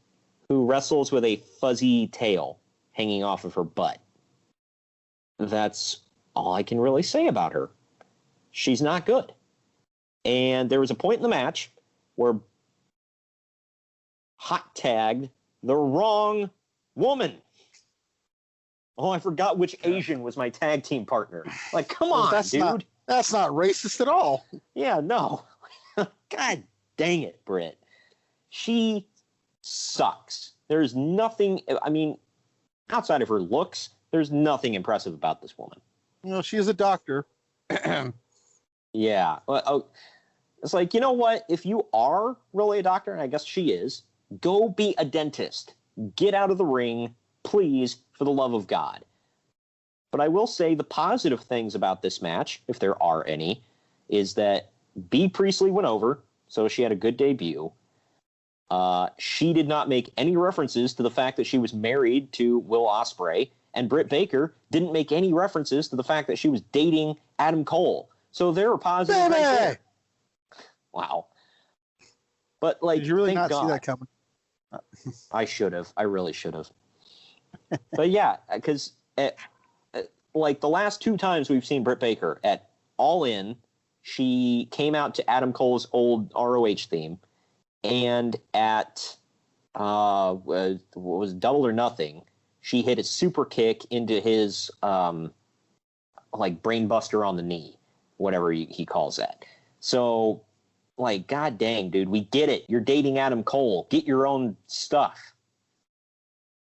who wrestles with a fuzzy tail hanging off of her butt. That's all I can really say about her. She's not good. And there was a point in the match where hot tagged the wrong woman. Oh, I forgot which Asian was my tag team partner. Like, come on, dude. That's not racist at all. Yeah, no. God dang it, Britt. She sucks. There's nothing, I mean, outside of her looks, there's nothing impressive about this woman. You know, she is a doctor. Yeah. It's like, you know what? If you are really a doctor, and I guess she is, go be a dentist. Get out of the ring, please, for the love of God. But I will say the positive things about this match, if there are any, is that B. Priestley went over, so she had a good debut. She did not make any references to the fact that she was married to Will Ospreay, and Britt Baker didn't make any references to the fact that she was dating Adam Cole. So there are positives right there. Wow. But, like, did you really thank not God. see that coming? I should have. I really should have. But yeah, because like the last two times we've seen Britt Baker at All In, she came out to Adam Cole's old ROH theme, and at what was Double or Nothing, she hit a super kick into his like brainbuster on the knee, whatever he calls that. So, like, god dang, dude, we get it. You're dating Adam Cole. Get your own stuff.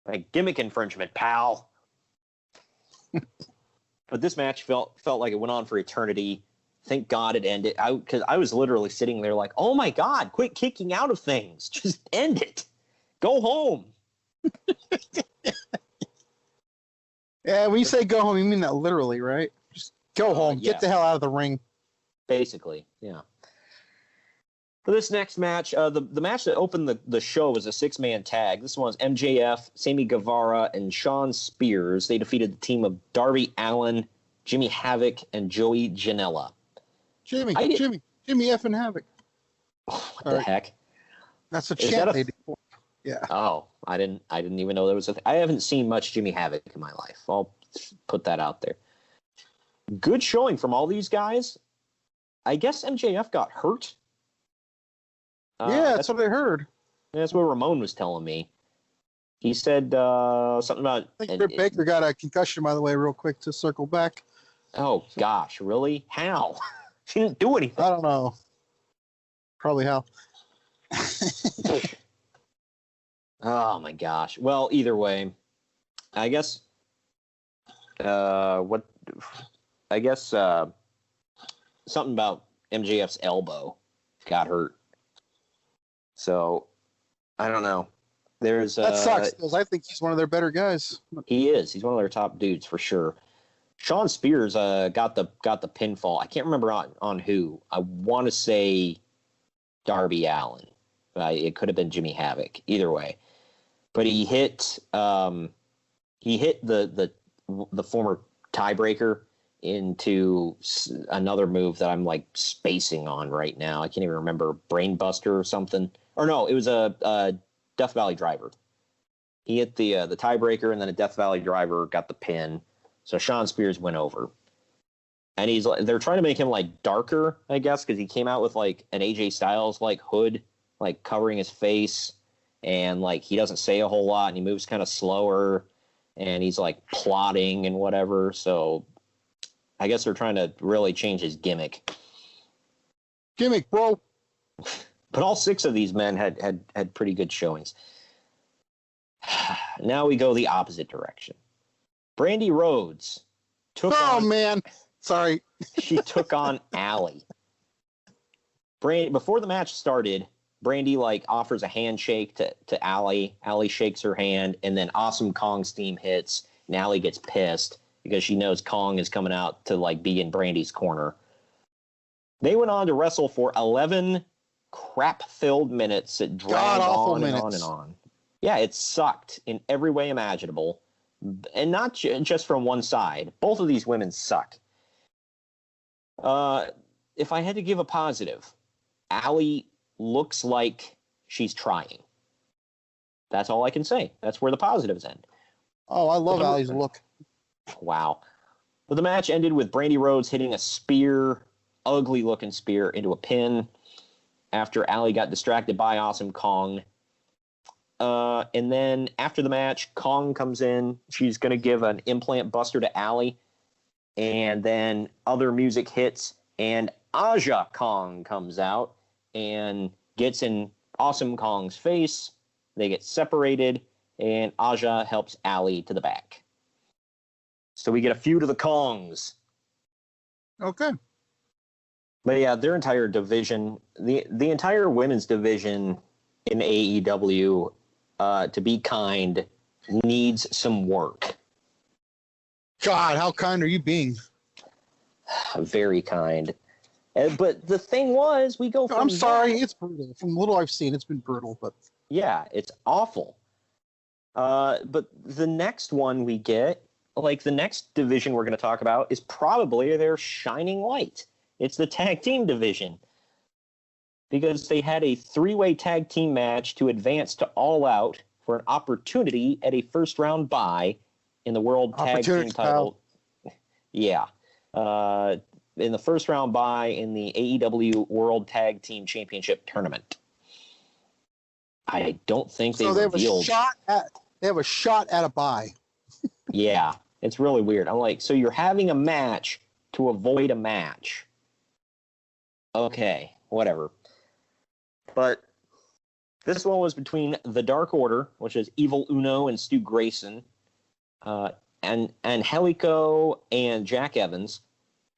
Like, gimmick infringement, pal. But this match felt like it went on for eternity. Thank God it ended. Because I was literally sitting there like, oh my God, quit kicking out of things. Just end it. Go home. Yeah, when you say go home, you mean that literally, right? Just go home. Yeah. Get the hell out of the ring. Basically, yeah. For this next match, the match that opened the show was a 6-man tag. This one's MJF, Sammy Guevara, and Shawn Spears. They defeated the team of Darby Allin, Jimmy Havoc, and Joey Janela. Jimmy effing Havoc. What the heck? That's a chant they did. Yeah. Oh, I didn't even know there was a thing. I haven't seen much Jimmy Havoc in my life. I'll put that out there. Good showing from all these guys. I guess MJF got hurt. Yeah, that's what I heard. That's what Ramon was telling me. He said something about... I think Britt Baker got a concussion, by the way, real quick to circle back. Oh, gosh, really? How? She didn't do anything. I don't know. Probably how. Oh, my gosh. Well, either way, I guess... something about MJF's elbow got hurt. So, I don't know. That sucks, because I think he's one of their better guys. He is. He's one of their top dudes for sure. Shawn Spears got the pinfall. I can't remember on who. I want to say Darby Allin. It could have been Jimmy Havoc. Either way, but he hit the former tiebreaker into another move that I'm like spacing on right now. I can't even remember. Brainbuster or something. Or no, it was a Death Valley Driver. He hit the tiebreaker, and then a Death Valley Driver got the pin. So Shawn Spears went over. And they're trying to make him like darker, I guess, because he came out with like an AJ Styles like hood, like covering his face, and like he doesn't say a whole lot, and he moves kind of slower, and he's like plotting and whatever. So I guess they're trying to really change his gimmick. Gimmick, bro. But all 6 of these men had pretty good showings. Now we go the opposite direction. Brandy Rhodes took man. Sorry. She took on Allie. Before the match started, Brandy like offers a handshake to Allie. Allie shakes her hand, and then Awesome Kong's theme hits, and Allie gets pissed because she knows Kong is coming out to like be in Brandy's corner. They went on to wrestle for 11 crap-filled minutes that dragged on and on and on. Yeah, it sucked in every way imaginable, and not just from one side. Both of these women suck. If I had to give a positive, Allie looks like she's trying. That's all I can say. That's where the positives end. Oh, I love Allie's look. Wow. But the match ended with Brandy Rhodes hitting a spear, ugly-looking spear, into a pin after Allie got distracted by Awesome Kong. And then after the match, Kong comes in. She's going to give an implant buster to Allie. And then other music hits, and Aja Kong comes out and gets in Awesome Kong's face. They get separated, and Aja helps Allie to the back. So we get a feud of the Kongs. Okay. But yeah, their entire division, the entire women's division in AEW, to be kind, needs some work. God, how kind are you being? Very kind. But the thing was, we go from... I'm sorry, it's brutal. From little I've seen, it's been brutal, but... Yeah, it's awful. But the next one we get, like the next division we're going to talk about, is probably their shining light. It's the tag team division. Because they had a 3-way tag team match to advance to All Out for an opportunity at a first-round bye in the World Tag Team title. Yeah. In the first-round bye in the AEW World Tag Team Championship Tournament. I don't think they revealed... They have a shot at a bye. Yeah, it's really weird. I'm like, so you're having a match to avoid a match. Okay, whatever. But this one was between the Dark Order, which is Evil Uno and Stu Grayson, and Angelico and Jack Evans,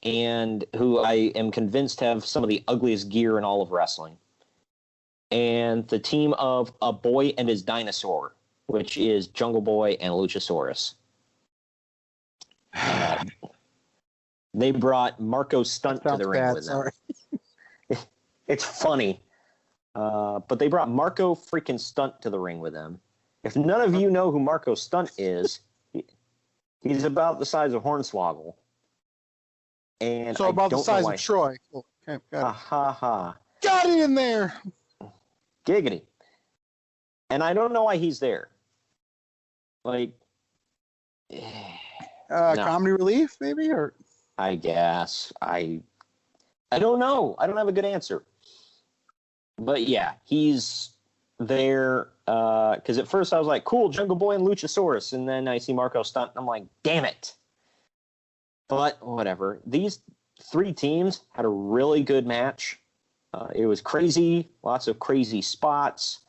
and who I am convinced have some of the ugliest gear in all of wrestling. And the team of A Boy and His Dinosaur, which is Jungle Boy and Luchasaurus. They brought Marco Stunt to the ring bad, with them. sorry. It's funny. But they brought Marco freaking Stunt to the ring with them. If none of you know who Marco Stunt is, he's about the size of Hornswoggle. And So about the size of Troy. Cool. Okay, got it. Got it in there. Giggity. And I don't know why he's there. Like, no. Comedy relief, maybe, or I guess I don't know. I don't have a good answer. But yeah, he's there because at first I was like, "Cool, Jungle Boy and Luchasaurus," and then I see Marco Stunt, and I'm like, "Damn it!" But whatever. These three teams had a really good match. It was crazy, lots of crazy spots.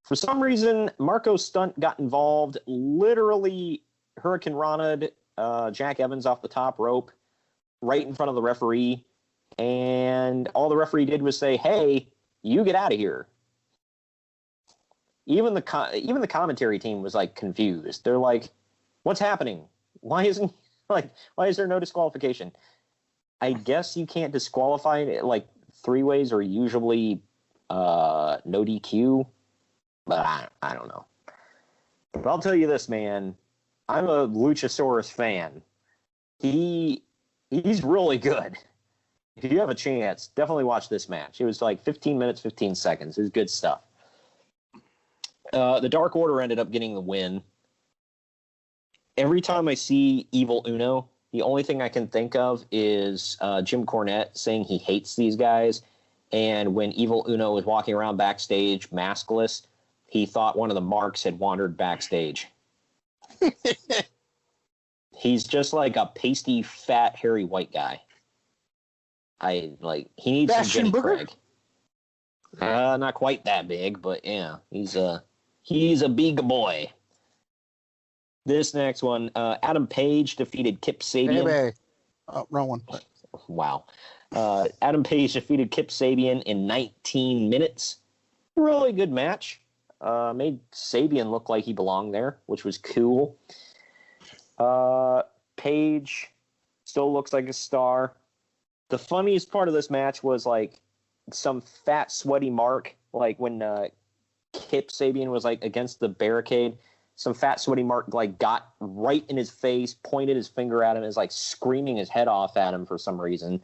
For some reason, Marco Stunt got involved, literally Hurricane Rana'd Jack Evans off the top rope right in front of the referee. And all the referee did was say, "Hey, you get out of here." Even the commentary team was like confused. They're like, "What's happening? Why is there no disqualification?" I guess you can't disqualify it. Like three-ways are usually no DQ. But I don't know. But I'll tell you this, man. I'm a Luchasaurus fan. He's really good. If you have a chance, definitely watch this match. It was like 15 minutes, 15 seconds. It was good stuff. The Dark Order ended up getting the win. Every time I see Evil Uno, the only thing I can think of is Jim Cornette saying he hates these guys. And when Evil Uno was walking around backstage maskless, he thought one of the marks had wandered backstage. He's just like a pasty, fat, hairy white guy. He needs some Jenny Craig. Not quite that big, but yeah, he's a big boy. This next one, Adam Page defeated Kip Sabian. Hey, oh, wrong one. Wow. Adam Page defeated Kip Sabian in 19 minutes. Really good match. Made Sabian look like he belonged there, which was cool. Page still looks like a star. The funniest part of this match was like some fat, sweaty mark, like when Kip Sabian was like against the barricade. Some fat, sweaty mark like got right in his face, pointed his finger at him, and is like screaming his head off at him for some reason.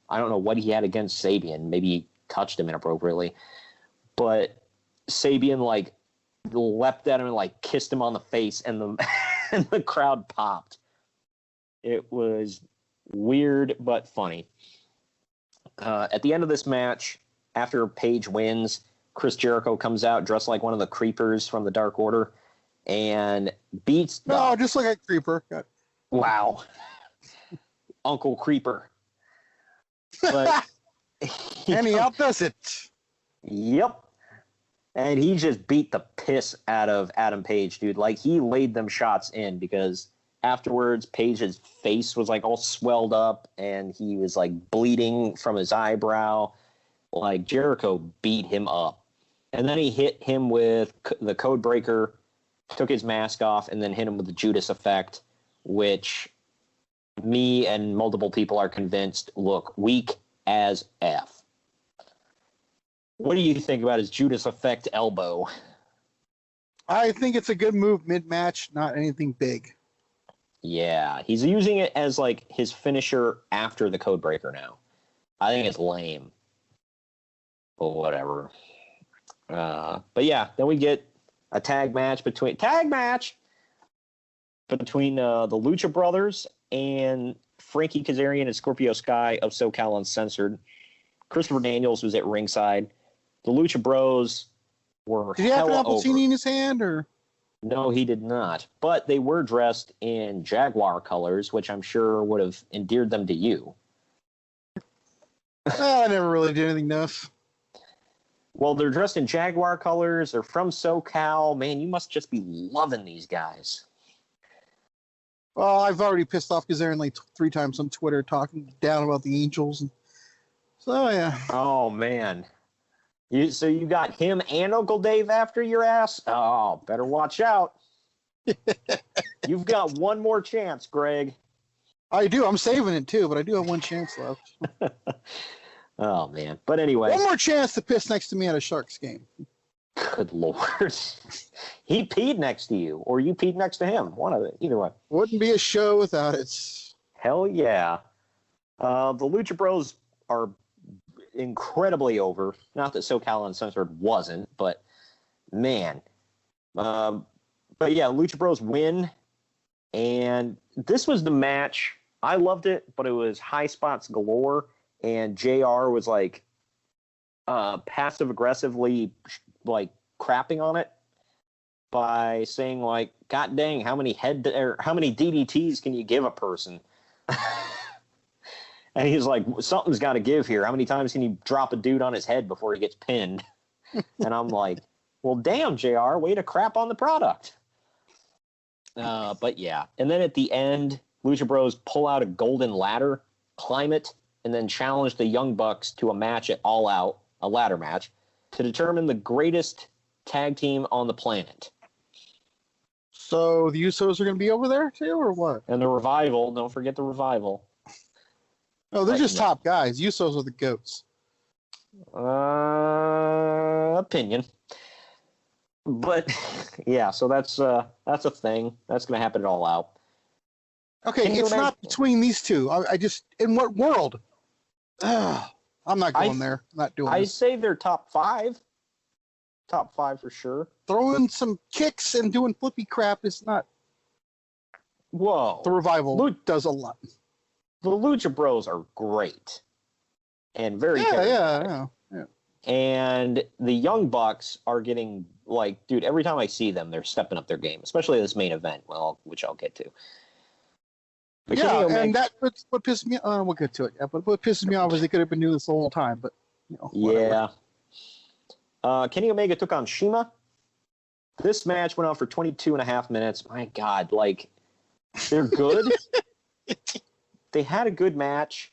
I don't know what he had against Sabian. Maybe he touched him inappropriately, but Sabian like leapt at him and like kissed him on the face, and the and the crowd popped. It was weird but funny. At the end of this match, after Page wins, Chris Jericho comes out dressed like one of the creepers from the Dark Order and beats. Just like a creeper. God. Wow, Uncle Creeper. But and he outdoes it. Yep. And he just beat the piss out of Adam Page, dude. Like, he laid them shots in because afterwards, Page's face was, like, all swelled up and he was, like, bleeding from his eyebrow. Like, Jericho beat him up. And then he hit him with the Code Breaker, took his mask off, and then hit him with the Judas Effect, which me and multiple people are convinced look weak as F. What do you think about his Judas Effect elbow? I think it's a good move mid-match, not anything big. Yeah, he's using it as like his finisher after the Code Breaker now. I think it's lame. But whatever. But yeah, then we get a tag match between the Lucha Brothers and Frankie Kazarian and Scorpio Sky of SoCal Uncensored. Christopher Daniels was at ringside. The Lucha Bros were Did he have an hella Appletini over. in his hand, or? No, he did not. But they were dressed in Jaguar colors, which I'm sure would have endeared them to you. I never really did anything enough. Well, they're dressed in Jaguar colors. They're from SoCal. Man, you must just be loving these guys. Well, I've already pissed off Kazarian like 3 times on Twitter talking down about the Angels. And so, yeah. Oh, man. So you got him and Uncle Dave after your ass? Oh, better watch out. You've got one more chance, Greg. I do. I'm saving it too, but I do have one chance left. Oh man! But anyway, One more chance to piss next to me at a Sharks game. good lord, he peed next to you, or you peed next to him. One of it, either way. Wouldn't be a show without it. Hell yeah! The Lucha Bros are incredibly over. Not that SoCal Uncensored wasn't, but man. But yeah, Lucha Bros win, and this was the match. I loved it, but it was high spots galore, and JR was like passive aggressively like crapping on it by saying like, "God dang, how many DDTs can you give a person?" And he's like, "Something's got to give here. How many times can you drop a dude on his head before he gets pinned?" And I'm like, "Well, damn, JR, way to crap on the product." But yeah, and then at the end, Lucha Bros pull out a golden ladder, climb it, and then challenge the Young Bucks to a match at All Out, a ladder match, to determine the greatest tag team on the planet. So the Usos are going to be over there too, or what? And the Revival, don't forget the Revival. No, they're just top guys. Usos are the goats. Opinion. But yeah, so that's a thing. That's going to happen at All Out. Okay, it's not between these two. I just, in what world? I'm not going there. I'm not doing I this. say they're top five. Top five for sure. Throwing some kicks and doing flippy crap is not. Whoa. The Revival does a lot. The Lucha Bros are great. And very yeah. And the Young Bucks are getting, like, dude, every time I see them, they're stepping up their game, especially this main event, which I'll get to. But and that's what pissed me off. We'll get to it. Yeah, but what pisses me off is they could have been doing this the whole time, but, whatever. Yeah. Kenny Omega took on Shima. This match went on for 22 and a half minutes. My God, like, they're good. They had a good match.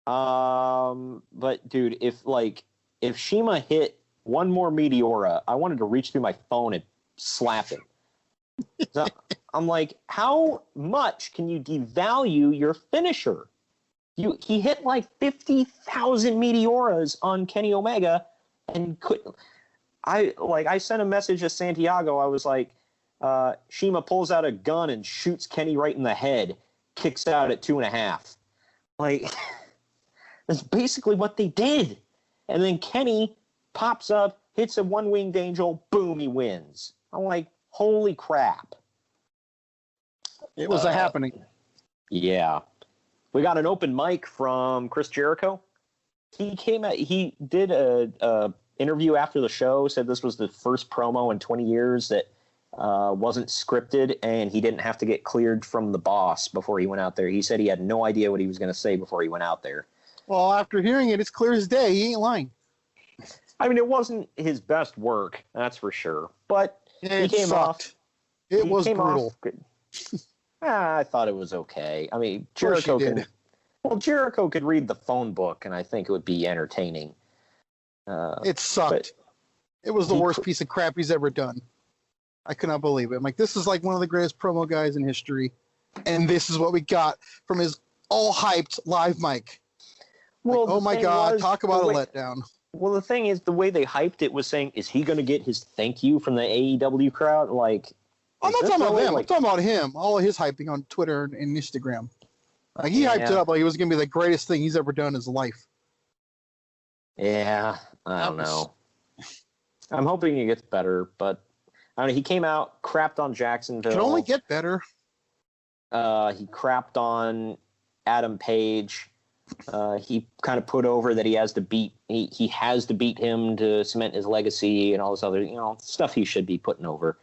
But, dude, if Shima hit one more Meteora, I wanted to reach through my phone and slap him. So, I'm like, how much can you devalue your finisher? He hit like 50,000 Meteoras on Kenny Omega and couldn't. I sent a message to Santiago. I was like, Shima pulls out a gun and shoots Kenny right in the head, kicks out at 2.5. Like, that's basically what they did. And then Kenny pops up, hits a one-winged angel, boom, he wins. I'm like, holy crap. It was a happening. Yeah. We got an open mic from Chris Jericho. He did a interview after the show, said this was the first promo in 20 years that wasn't scripted, and he didn't have to get cleared from the boss before he went out there. He said he had no idea what he was going to say before he went out there. Well, after hearing it, it's clear as day. He ain't lying. I mean, it wasn't his best work, that's for sure. But he came off. It was brutal. I thought it was okay. I mean, Jericho could read the phone book, and I think it would be entertaining. It sucked. It was the worst piece of crap he's ever done. I could not believe it. I'm like, this is like one of the greatest promo guys in history, and this is what we got from his all-hyped live mic. Well, like, oh my God, talk about a letdown. Well, the thing is, the way they hyped it was saying, is he going to get his thank you from the AEW crowd? Like, I'm not talking about them. I'm talking about him. All of his hyping on Twitter and Instagram. Like, he hyped it up like it was going to be the greatest thing he's ever done in his life. Yeah, I don't know. I'm hoping he gets better, but I don't know. He came out, crapped on Jacksonville. Can only get better. He crapped on Adam Page. He kind of put over that he has to beat him to cement his legacy and all this other stuff he should be putting over.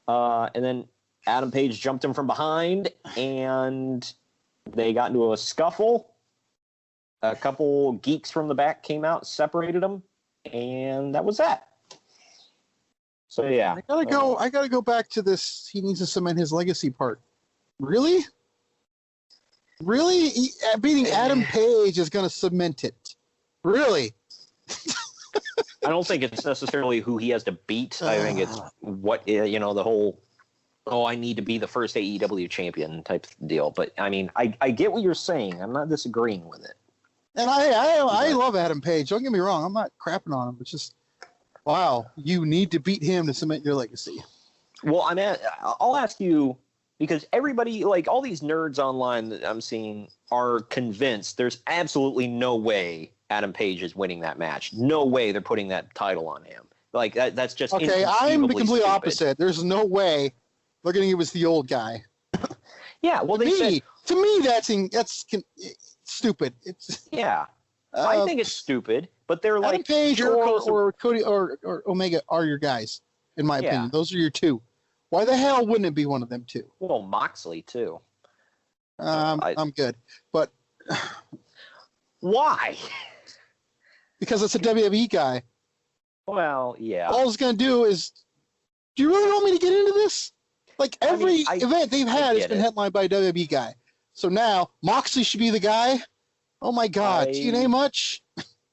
And then Adam Page jumped him from behind, and they got into a scuffle. A couple geeks from the back came out, separated them, and that was that. So yeah, I gotta go back to this. He needs to cement his legacy part. Really? Beating Adam Page is going to cement it. Really? I don't think it's necessarily who he has to beat. I think it's what, the whole oh, I need to be the first AEW champion type deal. But I mean, I get what you're saying. I'm not disagreeing with it. And I love Adam Page. Don't get me wrong. I'm not crapping on him. It's just, wow, you need to beat him to cement your legacy. Well, I'll ask you, because everybody, like all these nerds online that I'm seeing, are convinced there's absolutely no way Adam Page is winning that match. No way they're putting that title on him. Like that's just okay. I'm the complete stupid. opposite. There's no way they're going to give us the old guy. Yeah, well, to me, that's stupid. It's I think it's stupid, but they're Adam like Page or Cody or Omega are your guys, in my opinion. Those are your two. Why the hell wouldn't it be one of them two? Well, Moxley too. I'm good, but why? Because it's a WWE guy. Well, yeah. All it's going to do is, do you really want me to get into this? Like every event they've had has been headlined by a WWE guy. So now Moxley should be the guy. Oh my God, TNA much?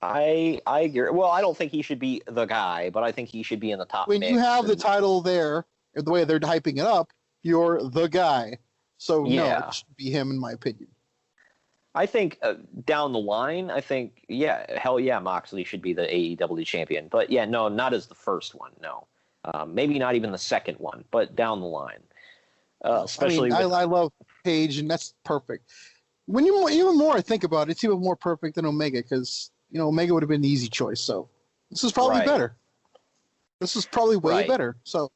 I agree. Well, I don't think he should be the guy, but I think he should be in the top. When you have the title there, the way they're hyping it up, you're the guy. So no, it should be him, in my opinion. I think down the line, hell yeah, Moxley should be the AEW champion. But yeah, no, not as the first one. No, maybe not even the second one, but down the line. Especially, I love Page, and that's perfect. When even more I think about it, it's even more perfect than Omega, because Omega would have been the easy choice. So this is probably better. This is probably way better. So.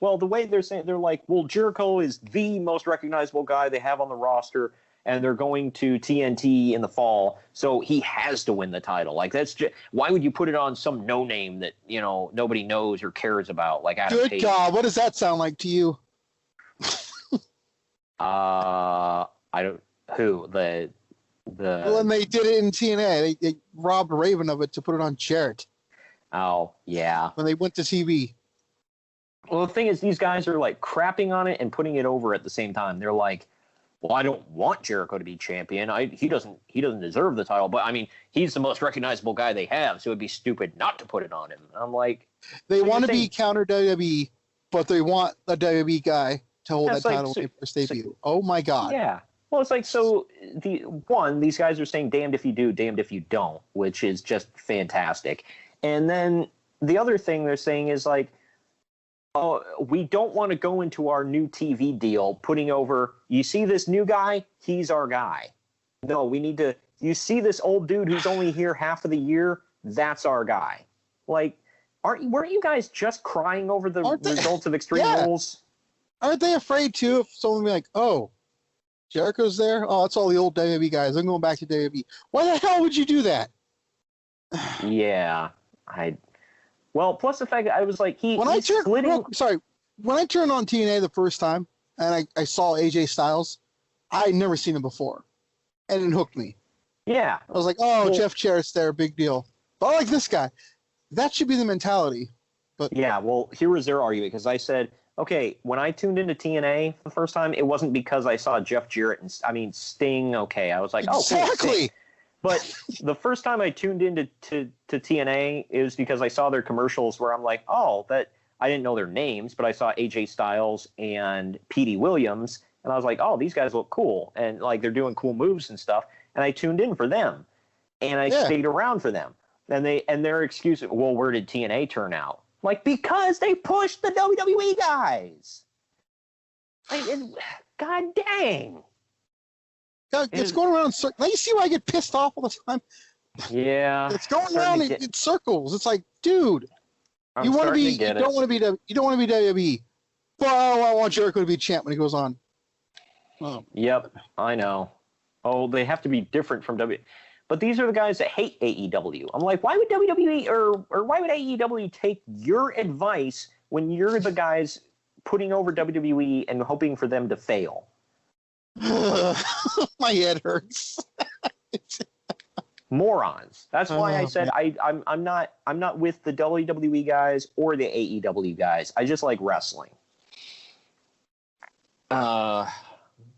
Well, the way they're saying, they're like, well, Jericho is the most recognizable guy they have on the roster, and they're going to TNT in the fall, so he has to win the title. Like, that's just, why would you put it on some no-name that, nobody knows or cares about, like Adam Page? Good God, what does that sound like to you? I don't, who? When they did it in TNA, they robbed Raven of it to put it on Jarrett. Oh, yeah. When they went to TV. Well, the thing is, these guys are like crapping on it and putting it over at the same time. They're like, well, I don't want Jericho to be champion. He doesn't deserve the title, but I mean, he's the most recognizable guy they have, so it'd be stupid not to put it on him. I'm like, they want to be counter WWE, but they want a WWE guy to hold that title when they first debut. Oh my God. Yeah. Well, it's like, so these guys are saying damned if you do, damned if you don't, which is just fantastic. And then the other thing they're saying is like, oh, we don't want to go into our new TV deal putting over, you see this new guy? He's our guy. No, we need to, you see this old dude who's only here half of the year? That's our guy. Like, weren't you guys just crying over the results of Extreme Rules? Aren't they afraid, too, if someone be like, oh, Jericho's there? Oh, that's all the old WWE guys. I'm going back to WWE. Why the hell would you do that? Yeah, well, plus the fact that I was like, when I turned on TNA the first time and I saw AJ Styles, I had never seen him before, and it hooked me. Yeah, I was like, oh, Jeff Jarrett's there, big deal. But I like this guy. That should be the mentality. But yeah, well, here was their argument, because I said, okay, when I tuned into TNA the first time, it wasn't because I saw Jeff Jarrett and Sting. Okay, I was like, exactly. Oh, cool, but the first time I tuned into to TNA, it was because I saw their commercials where I'm like, oh, that I didn't know their names, but I saw AJ Styles and Petey Williams, and I was like, oh, these guys look cool, and like they're doing cool moves and stuff, and I tuned in for them, and I stayed around for them, and their excuse, well, where did TNA turn out? Like, because they pushed the WWE guys. God dang. It's going around in circles. Now you see why I get pissed off all the time? Yeah. It's going around in circles. It's like, dude, you don't want to be WWE. Well, I want Jericho to be champ when he goes on. Oh. Yep, I know. Oh, they have to be different from WWE. But these are the guys that hate AEW. I'm like, why would WWE or why would AEW take your advice when you're the guys putting over WWE and hoping for them to fail? My head hurts. Morons. That's why I said I'm not with the WWE guys or the AEW guys. I just like wrestling.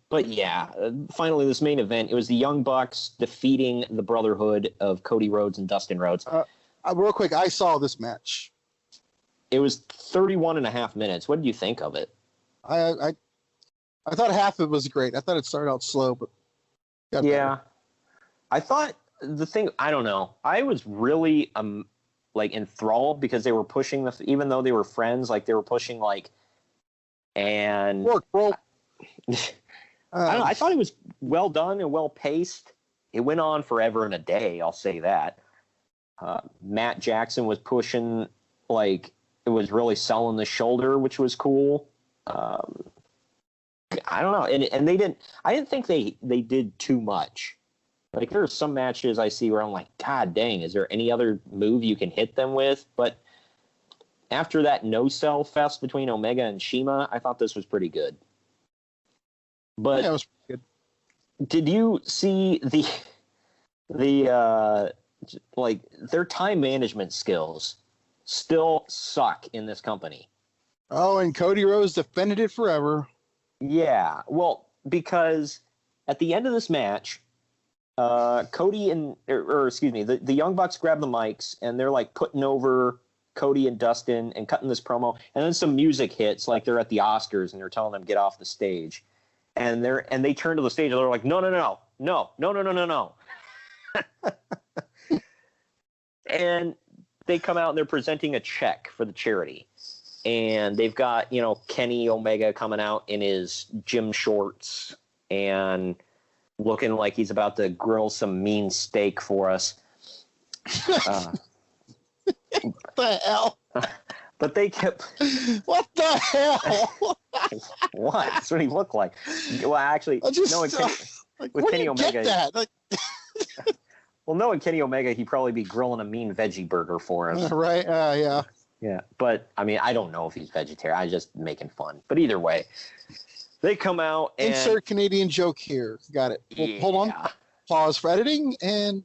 But yeah, finally this main event, it was the Young Bucks defeating the Brotherhood of Cody Rhodes and Dustin Rhodes. Real quick, I saw this match. It was 31 and a half minutes. What did you think of it? I thought half of it was great. I thought it started out slow, but got yeah. better. I thought I don't know. I was really like enthralled because they were pushing even though they were friends, like they were pushing like, and Work, bro. I don't know, I thought it was well done and well paced. It went on forever and a day, I'll say that. Matt Jackson was pushing, like, it was really selling the shoulder, which was cool. I don't know. And I didn't think they did too much. Like, there are some matches I see where I'm like, God dang, is there any other move you can hit them with? But after that no-sell fest between Omega and Shima, I thought this was pretty good. But yeah, it was pretty good. Did you see the like their time management skills still suck in this company? Oh, and Cody Rhodes defended it forever. Yeah, well, because at the end of this match, Cody the Young Bucks grab the mics and they're like putting over Cody and Dustin and cutting this promo, and then some music hits like they're at the Oscars and they're telling them get off the stage, and they turn to the stage and they're like no. And they come out and they're presenting a check for the charity. And they've got, Kenny Omega coming out in his gym shorts and looking like he's about to grill some mean steak for us. What the hell? But they kept... What the hell? What? That's what he looked like. Well, actually, knowing Kenny Omega... Well, knowing Kenny Omega, he'd probably be grilling a mean veggie burger for him. Right, yeah. Yeah, but, I mean, I don't know if he's vegetarian. I'm just making fun. But either way, they come out and... Insert Canadian joke here. Got it. Well, yeah. Hold on. Pause for editing, and...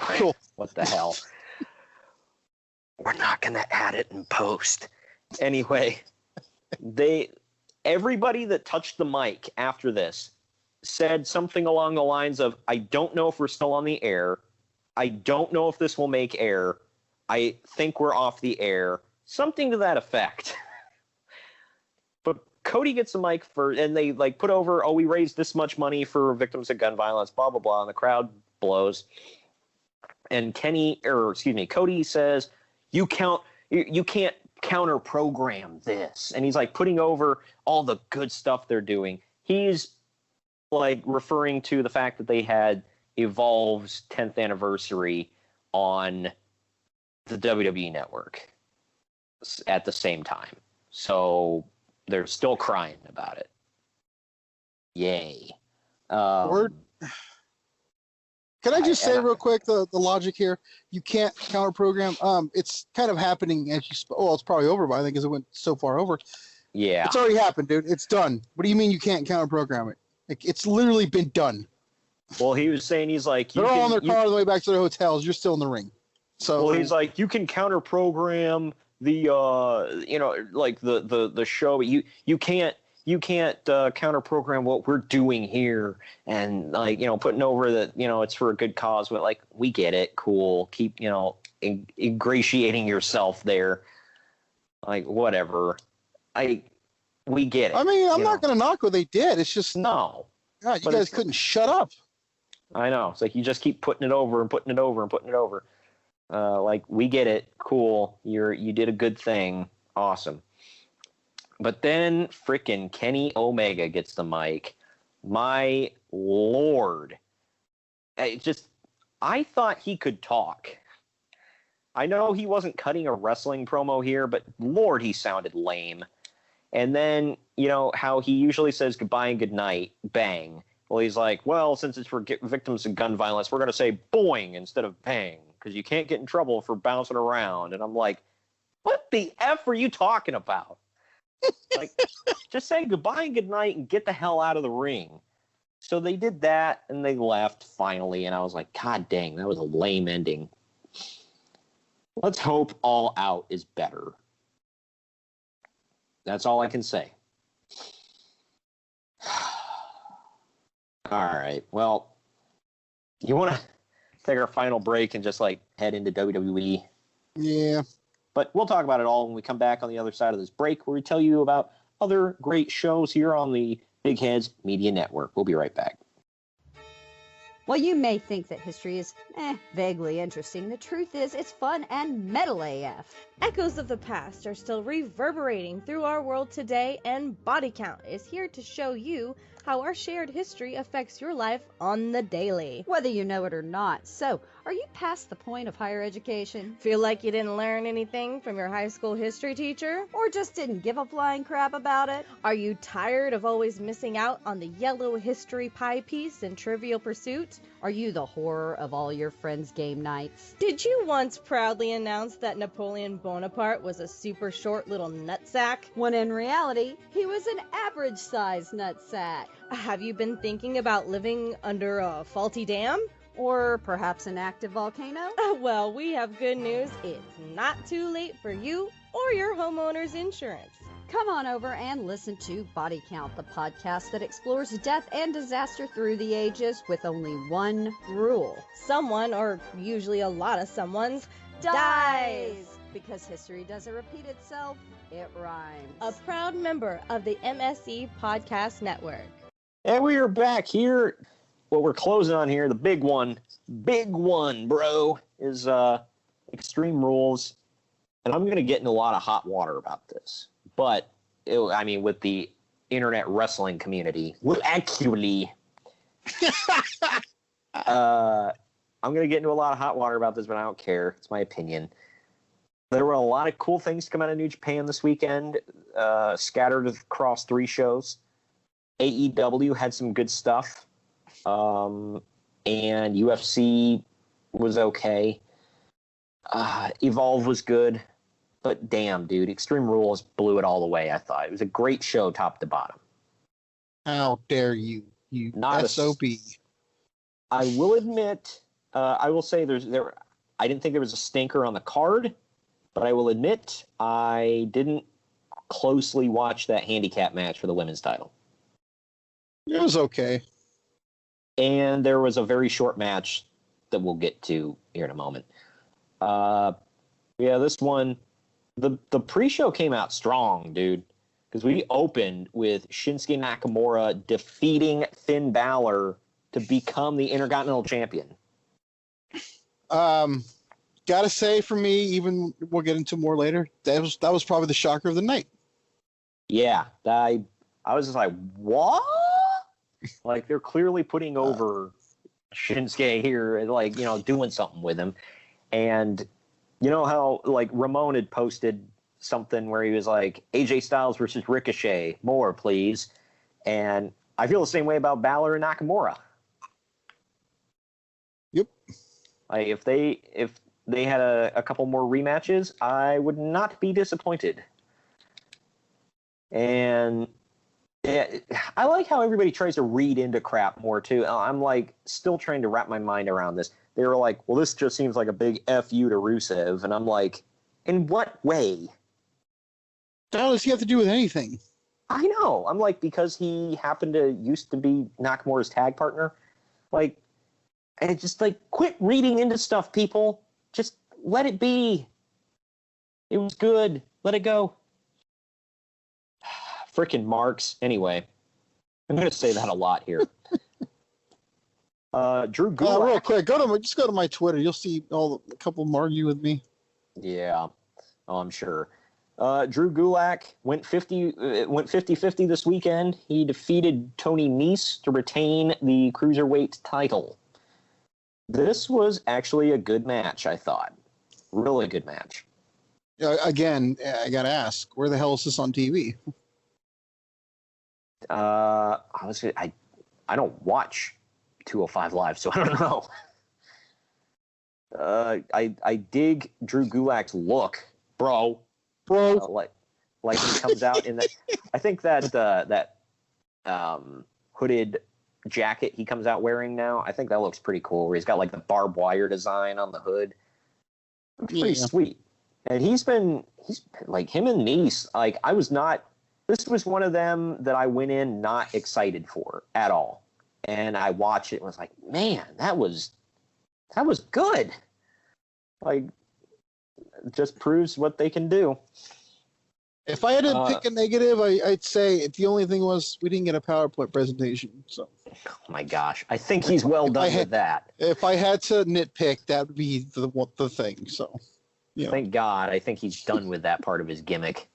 Cool. What the hell? We're not going to add it in post. Anyway, everybody that touched the mic after this said something along the lines of, I don't know if we're still on the air. I don't know if this will make air. I think we're off the air. Something to that effect. But Cody gets the mic and they like put over, we raised this much money for victims of gun violence, blah, blah, blah, and the crowd blows. And Cody says, you can't counter program this. And he's like putting over all the good stuff they're doing. He's like referring to the fact that they had Evolve's 10th anniversary on the WWE Network at the same time. So they're still crying about it. Yay. Word. Can I just say real quick the logic here? You can't counter program. It's kind of happening as you. It's probably over by, I think, because it went so far over. Yeah, it's already happened, dude. It's done. What do you mean you can't counter program it? It's literally been done. Well, he was saying he's like they're all on their car on the way back to their hotels. You're still in the ring. So well, he's like, you can counter program the like the show. You can't counter program what we're doing here, and like putting over that it's for a good cause. But like, we get it, cool. Keep ingratiating yourself there, like whatever. We get it. I mean, I'm not gonna knock what they did. It's just no. God, you guys couldn't shut up. I know. It's like you just keep putting it over and putting it over and putting it over. Like, we get it, cool. You did a good thing, awesome. But then frickin' Kenny Omega gets the mic. My Lord. I thought he could talk. I know he wasn't cutting a wrestling promo here, but Lord, he sounded lame. And then, how he usually says goodbye and good night, bang. Well, he's like, well, since it's for victims of gun violence, we're going to say boing instead of bang, because you can't get in trouble for bouncing around. And I'm like, what the F are you talking about? Like, just say goodbye and good night and get the hell out of the ring. So they did that, and they left finally, and I was like, God dang, that was a lame ending. Let's hope All Out is better. That's all I can say. All right. Well, you want to take our final break and just like head into WWE? Yeah. But we'll talk about it all when we come back on the other side of this break, where we tell you about other great shows here on the Big Heads Media Network. We'll be right back. While you may think that history is vaguely interesting, the truth is it's fun and metal AF. Echoes of the past are still reverberating through our world today, and Body Count is here to show you how our shared history affects your life on the daily. Whether you know it or not. So, are you past the point of higher education? Feel like you didn't learn anything from your high school history teacher? Or just didn't give a flying crap about it? Are you tired of always missing out on the yellow history pie piece in Trivial Pursuit? Are you the horror of all your friends' game nights? Did you once proudly announce that Napoleon Bonaparte was a super short little nutsack? When in reality, he was an average-sized nutsack. Have you been thinking about living under a faulty dam? Or perhaps an active volcano? Well, we have good news. It's not too late for you or your homeowner's insurance. Come on over and listen to Body Count, the podcast that explores death and disaster through the ages with only one rule. Someone, or usually a lot of someone's, dies! Because history doesn't repeat itself, it rhymes. A proud member of the MSE Podcast Network. And we are back here. What we're closing on here, the big one, bro, is Extreme Rules. And I'm going to get in a lot of hot water about this. But, with the internet wrestling community, actually, I'm going to get into a lot of hot water about this, but I don't care. It's my opinion. There were a lot of cool things to come out of New Japan this weekend, scattered across 3 shows. AEW had some good stuff, and UFC was okay. Evolve was good. But damn, dude, Extreme Rules blew it all away, I thought. It was a great show top to bottom. How dare you, Not SOB. I will admit, I will say I didn't think there was a stinker on the card, but I will admit I didn't closely watch that handicap match for the women's title. It was okay. And there was a very short match that we'll get to here in a moment. This one... The pre-show came out strong, dude, because we opened with Shinsuke Nakamura defeating Finn Balor to become the Intercontinental Champion. Gotta say, for me, even we'll get into more later, that was probably the shocker of the night. Yeah, I was just like, what? Like, they're clearly putting over Shinsuke here, like, doing something with him. And you know how, like, Ramon had posted something where he was like, AJ Styles versus Ricochet, more, please. And I feel the same way about Balor and Nakamura. Yep. Like, if they had a couple more rematches, I would not be disappointed. And I like how everybody tries to read into crap more, too. I'm, like, still trying to wrap my mind around this. They were like, well, this just seems like a big F you to Rusev. And I'm like, in what way? How does he have to do with anything? I know. I'm like, because he happened to used to be Nakamura's tag partner. Like, and it's just like, quit reading into stuff, people. Just let it be. It was good. Let it go. Frickin' marks. Anyway, I'm going to say that a lot here. Drew Gulak. Real quick, just go to my Twitter. You'll see a couple of them argue with me. Yeah, I'm sure. Drew Gulak went 50-50 this weekend. He defeated Tony Nese to retain the Cruiserweight title. This was actually a good match, I thought. Really good match. Again, I got to ask, where the hell is this on TV? Honestly, I don't watch 205 Live, so I don't know. I dig Drew Gulak's look, bro. Like he comes out in that. I think that hooded jacket he comes out wearing now. I think that looks pretty cool. Where he's got like the barbed wire design on the hood. It's pretty sweet. And he's been like him and Nese. Like I was not. This was one of them that I went in not excited for at all. And I watched it and was like, man, that was good. Like, it just proves what they can do. If I had to pick a negative, I'd say the only thing was we didn't get a PowerPoint presentation. So, oh my gosh, I think he's well done with that. If I had to nitpick, that would be the thing. So, yeah. Thank God, I think he's done with that part of his gimmick.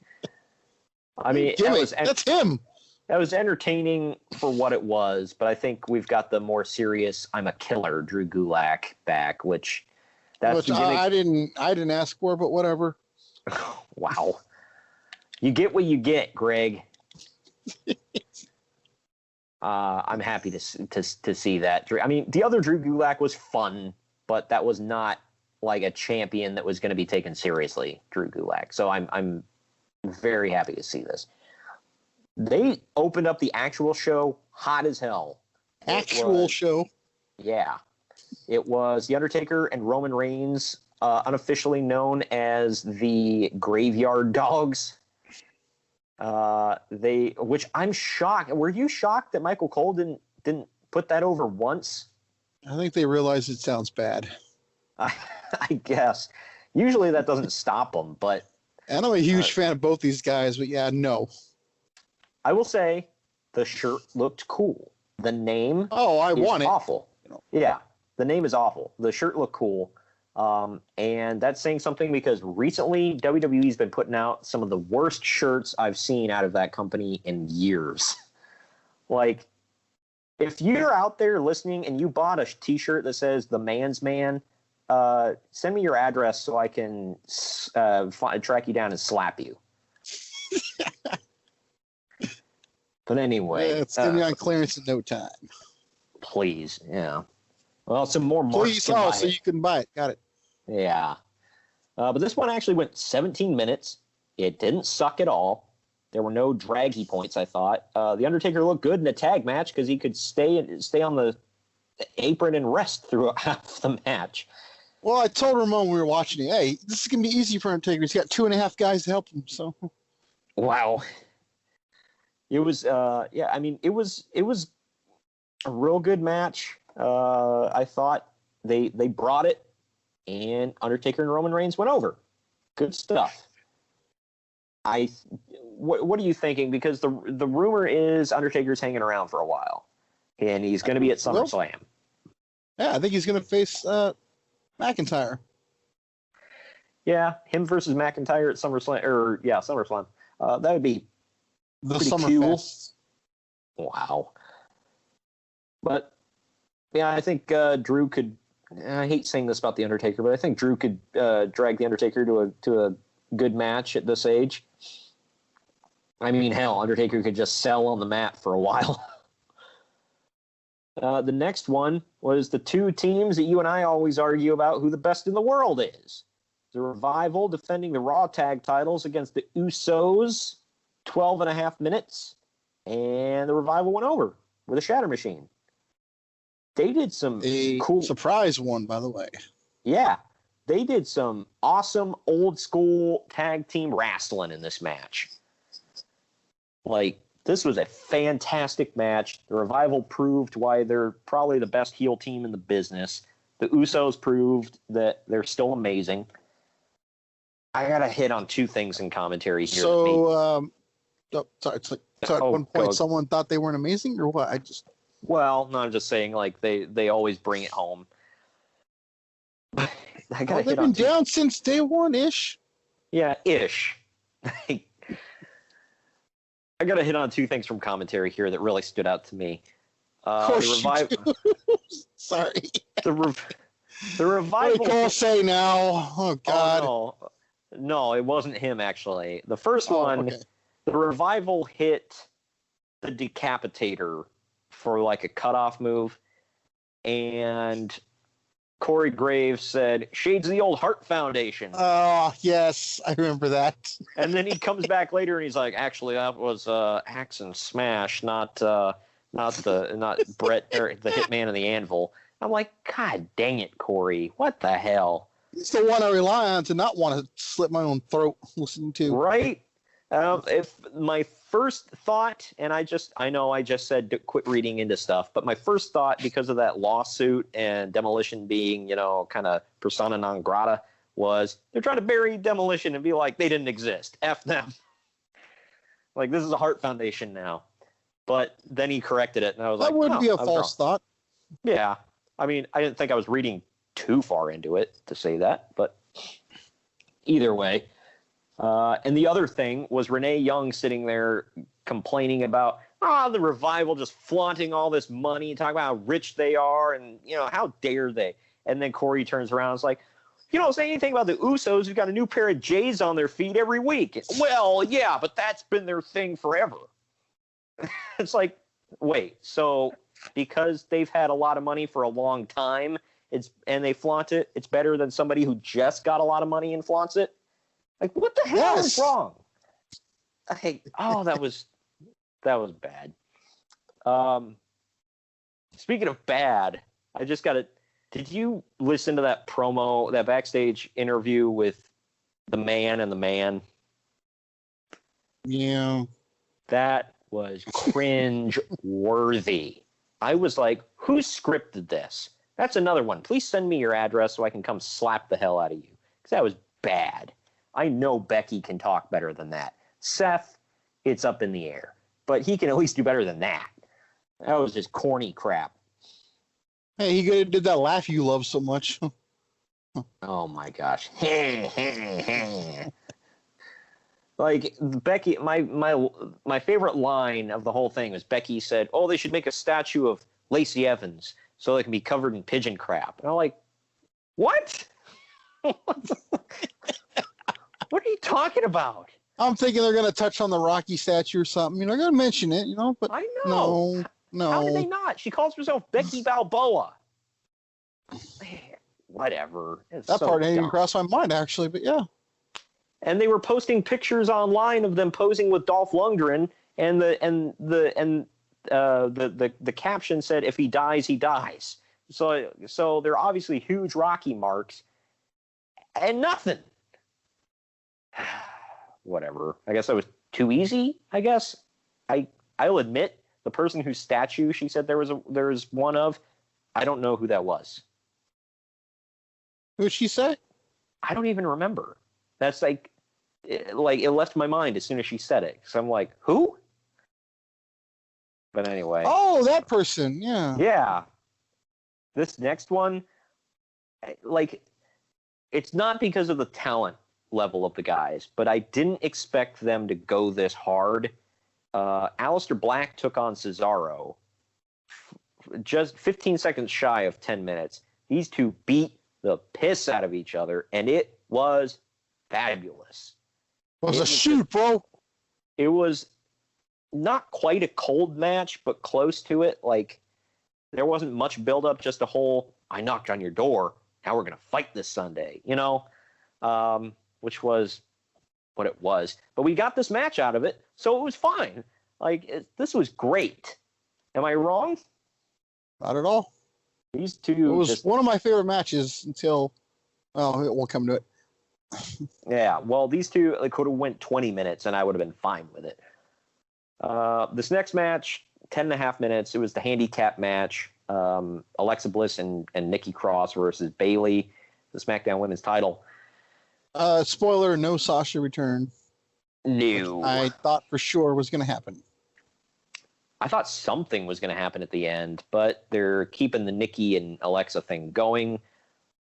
I mean, that's him. That was entertaining for what it was, but I think we've got the more serious "I'm a killer" Drew Gulak back, which I didn't ask for, but whatever. Wow. You get what you get, Greg. I'm happy to see that. I mean, the other Drew Gulak was fun, but that was not like a champion that was going to be taken seriously, Drew Gulak. So I'm very happy to see this. They opened up the actual show hot as hell. Show? Yeah. It was The Undertaker and Roman Reigns, unofficially known as the Graveyard Dogs. Which I'm shocked. Were you shocked that Michael Cole didn't put that over once? I think they realized it sounds bad. I guess. Usually that doesn't stop them, but. And I'm a huge fan of both these guys, but yeah, no. I will say the shirt looked cool. The name. Oh, I want it. Awful. Yeah, the name is awful. The shirt looked cool. And that's saying something because recently WWE's been putting out some of the worst shirts I've seen out of that company in years. Like, if you're out there listening and you bought a t-shirt that says "The Man's Man," send me your address so I can track you down and slap you. But anyway. Yeah, it's going to be on clearance in no time. Please, yeah. Well, some more marks. So you can buy it. Got it. Yeah. But this one actually went 17 minutes. It didn't suck at all. There were no draggy points, I thought. The Undertaker looked good in a tag match because he could stay on the apron and rest throughout half the match. Well, I told Ramon when we were watching it, hey, this is going to be easy for Undertaker. He's got 2.5 guys to help him. So. Wow. It was, it was a real good match. I thought they brought it, and Undertaker and Roman Reigns went over. Good stuff. What are you thinking? Because the rumor is Undertaker's hanging around for a while, and he's going to be at SummerSlam. Yeah, I think he's going to face McIntyre. Yeah, him versus McIntyre at SummerSlam, SummerSlam. That would be the pretty cool. Wow. But yeah, I think Drew could. I hate saying this about the Undertaker, but I think Drew could drag the Undertaker to a good match at this age. I mean, hell, Undertaker could just sell on the mat for a while. The next one was the two teams that you and I always argue about who the best in the world is. The Revival defending the Raw tag titles against the Usos, 12.5 minutes, and the Revival went over with a Shatter Machine. They did some cool surprise one, by the way. Yeah, they did some awesome old school tag team wrestling in this match. Like, this was a fantastic match. The Revival proved why they're probably the best heel team in the business. The Usos proved that they're still amazing. I got to hit on two things in commentary here. So, at one point someone thought they weren't amazing, or what? Well, no, I'm just saying, like, they always bring it home. They've been down since day one-ish. Yeah, ish. I got to hit on two things from commentary here that really stood out to me. Sorry. The Revival. What did Cole say now? Oh, God. Oh, no, it wasn't him, actually. The first one, okay. The Revival hit the Decapitator for like a cutoff move, and Corey Graves said, "Shades of the old Hart Foundation." Oh, yes, I remember that. And then he comes back later and he's like, "Actually, that was Axe and Smash, not Brett or the Hitman and the Anvil." I'm like, God dang it, Corey! What the hell? It's the one I rely on to not want to slit my own throat listening to. Right. If my first thought, and I know I just said to quit reading into stuff, but my first thought, because of that lawsuit and Demolition being, kind of persona non grata, was they're trying to bury Demolition and be like, they didn't exist. F them. Like, this is a heart foundation now. But then he corrected it, and I was like, that wouldn't be a I was false wrong. thought. Yeah. I mean, I didn't think I was reading too far into it to say that, but either way. And the other thing was Renee Young sitting there complaining about, the Revival just flaunting all this money, talking about how rich they are, and, how dare they? And then Corey turns around and is like, you don't say anything about the Usos who've got a new pair of J's on their feet every week. Well, yeah, but that's been their thing forever. It's like, wait, so because they've had a lot of money for a long time, and they flaunt it, it's better than somebody who just got a lot of money and flaunts it? Like, what the hell is wrong? That was bad. Speaking of bad, I just got to. Did you listen to that promo, that backstage interview with the Man and the Man? Yeah. That was cringe worthy. I was like, who scripted this? That's another one. Please send me your address so I can come slap the hell out of you. Because that was bad. I know Becky can talk better than that. Seth, it's up in the air. But he can at least do better than that. That was just corny crap. Hey, he did that laugh you love so much. Oh my gosh. Like, Becky, my favorite line of the whole thing was Becky said, they should make a statue of Lacey Evans so they can be covered in pigeon crap. And I'm like, what? What are you talking about? I'm thinking they're going to touch on the Rocky statue or something. They're going to mention it, but I know. No. How did they not? She calls herself Becky Balboa. Whatever. It's that so part didn't even dumb. cross my mind, actually, but yeah. And they were posting pictures online of them posing with Dolph Lundgren, and the caption said, "If he dies, he dies." So they're obviously huge Rocky marks, and nothing. Whatever. I guess that was too easy. I guess I'll admit the person whose statue she said there was one of. I don't know who that was. Who did she say? I don't even remember. That's like it left my mind as soon as she said it. So I'm like, who? But anyway. Oh, that person. Yeah. Yeah. This next one, it's not because of the talent level of the guys, but I didn't expect them to go this hard. Aleister Black took on Cesaro just 15 seconds shy of 10 minutes. These two beat the piss out of each other, and it was fabulous. It was a shoot, bro. It was not quite a cold match, but close to it. Like, there wasn't much buildup, just a whole, I knocked on your door, now we're going to fight this Sunday, which was what it was. But we got this match out of it, so it was fine. This was great. Am I wrong? Not at all. These two. It was one of my favorite matches until, we'll come to it. Yeah, well, these two could have went 20 minutes, and I would have been fine with it. This next match, 10.5 minutes. It was the handicap match. Alexa Bliss and Nikki Cross versus Bayley, the SmackDown Women's title. Spoiler, no Sasha return. No. I thought for sure was going to happen. I thought something was going to happen at the end, but they're keeping the Nikki and Alexa thing going.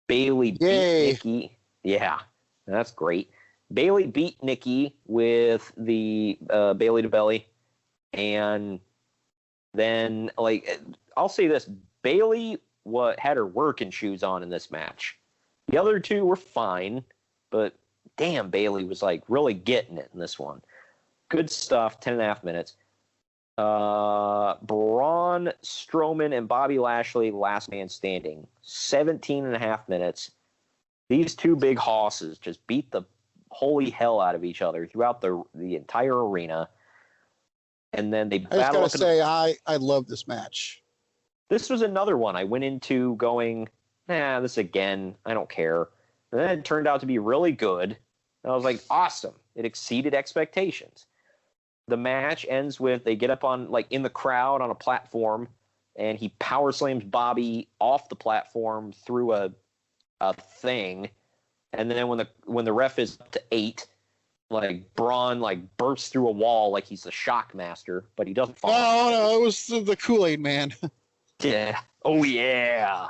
Bayley beat Nikki. Yeah, that's great. Bayley beat Nikki with the Bayley to belly. And then, I'll say this. Bayley had her working shoes on in this match. The other two were fine, but damn, Bayley was, really getting it in this one. Good stuff, 10.5 minutes. Braun Strowman and Bobby Lashley, last man standing, 17.5 minutes. These two big hosses just beat the holy hell out of each other throughout the entire arena. And then they battle. I just gotta say, I love this match. This was another one I went into going, this again, I don't care. And then it turned out to be really good. And I was like, awesome. It exceeded expectations. The match ends with they get up on in the crowd on a platform, and he power slams Bobby off the platform through a thing. And then when the ref is up to 8, like Braun like bursts through a wall like he's the Shockmaster, but he doesn't fall. No, it was the Kool-Aid Man. Yeah. Oh yeah.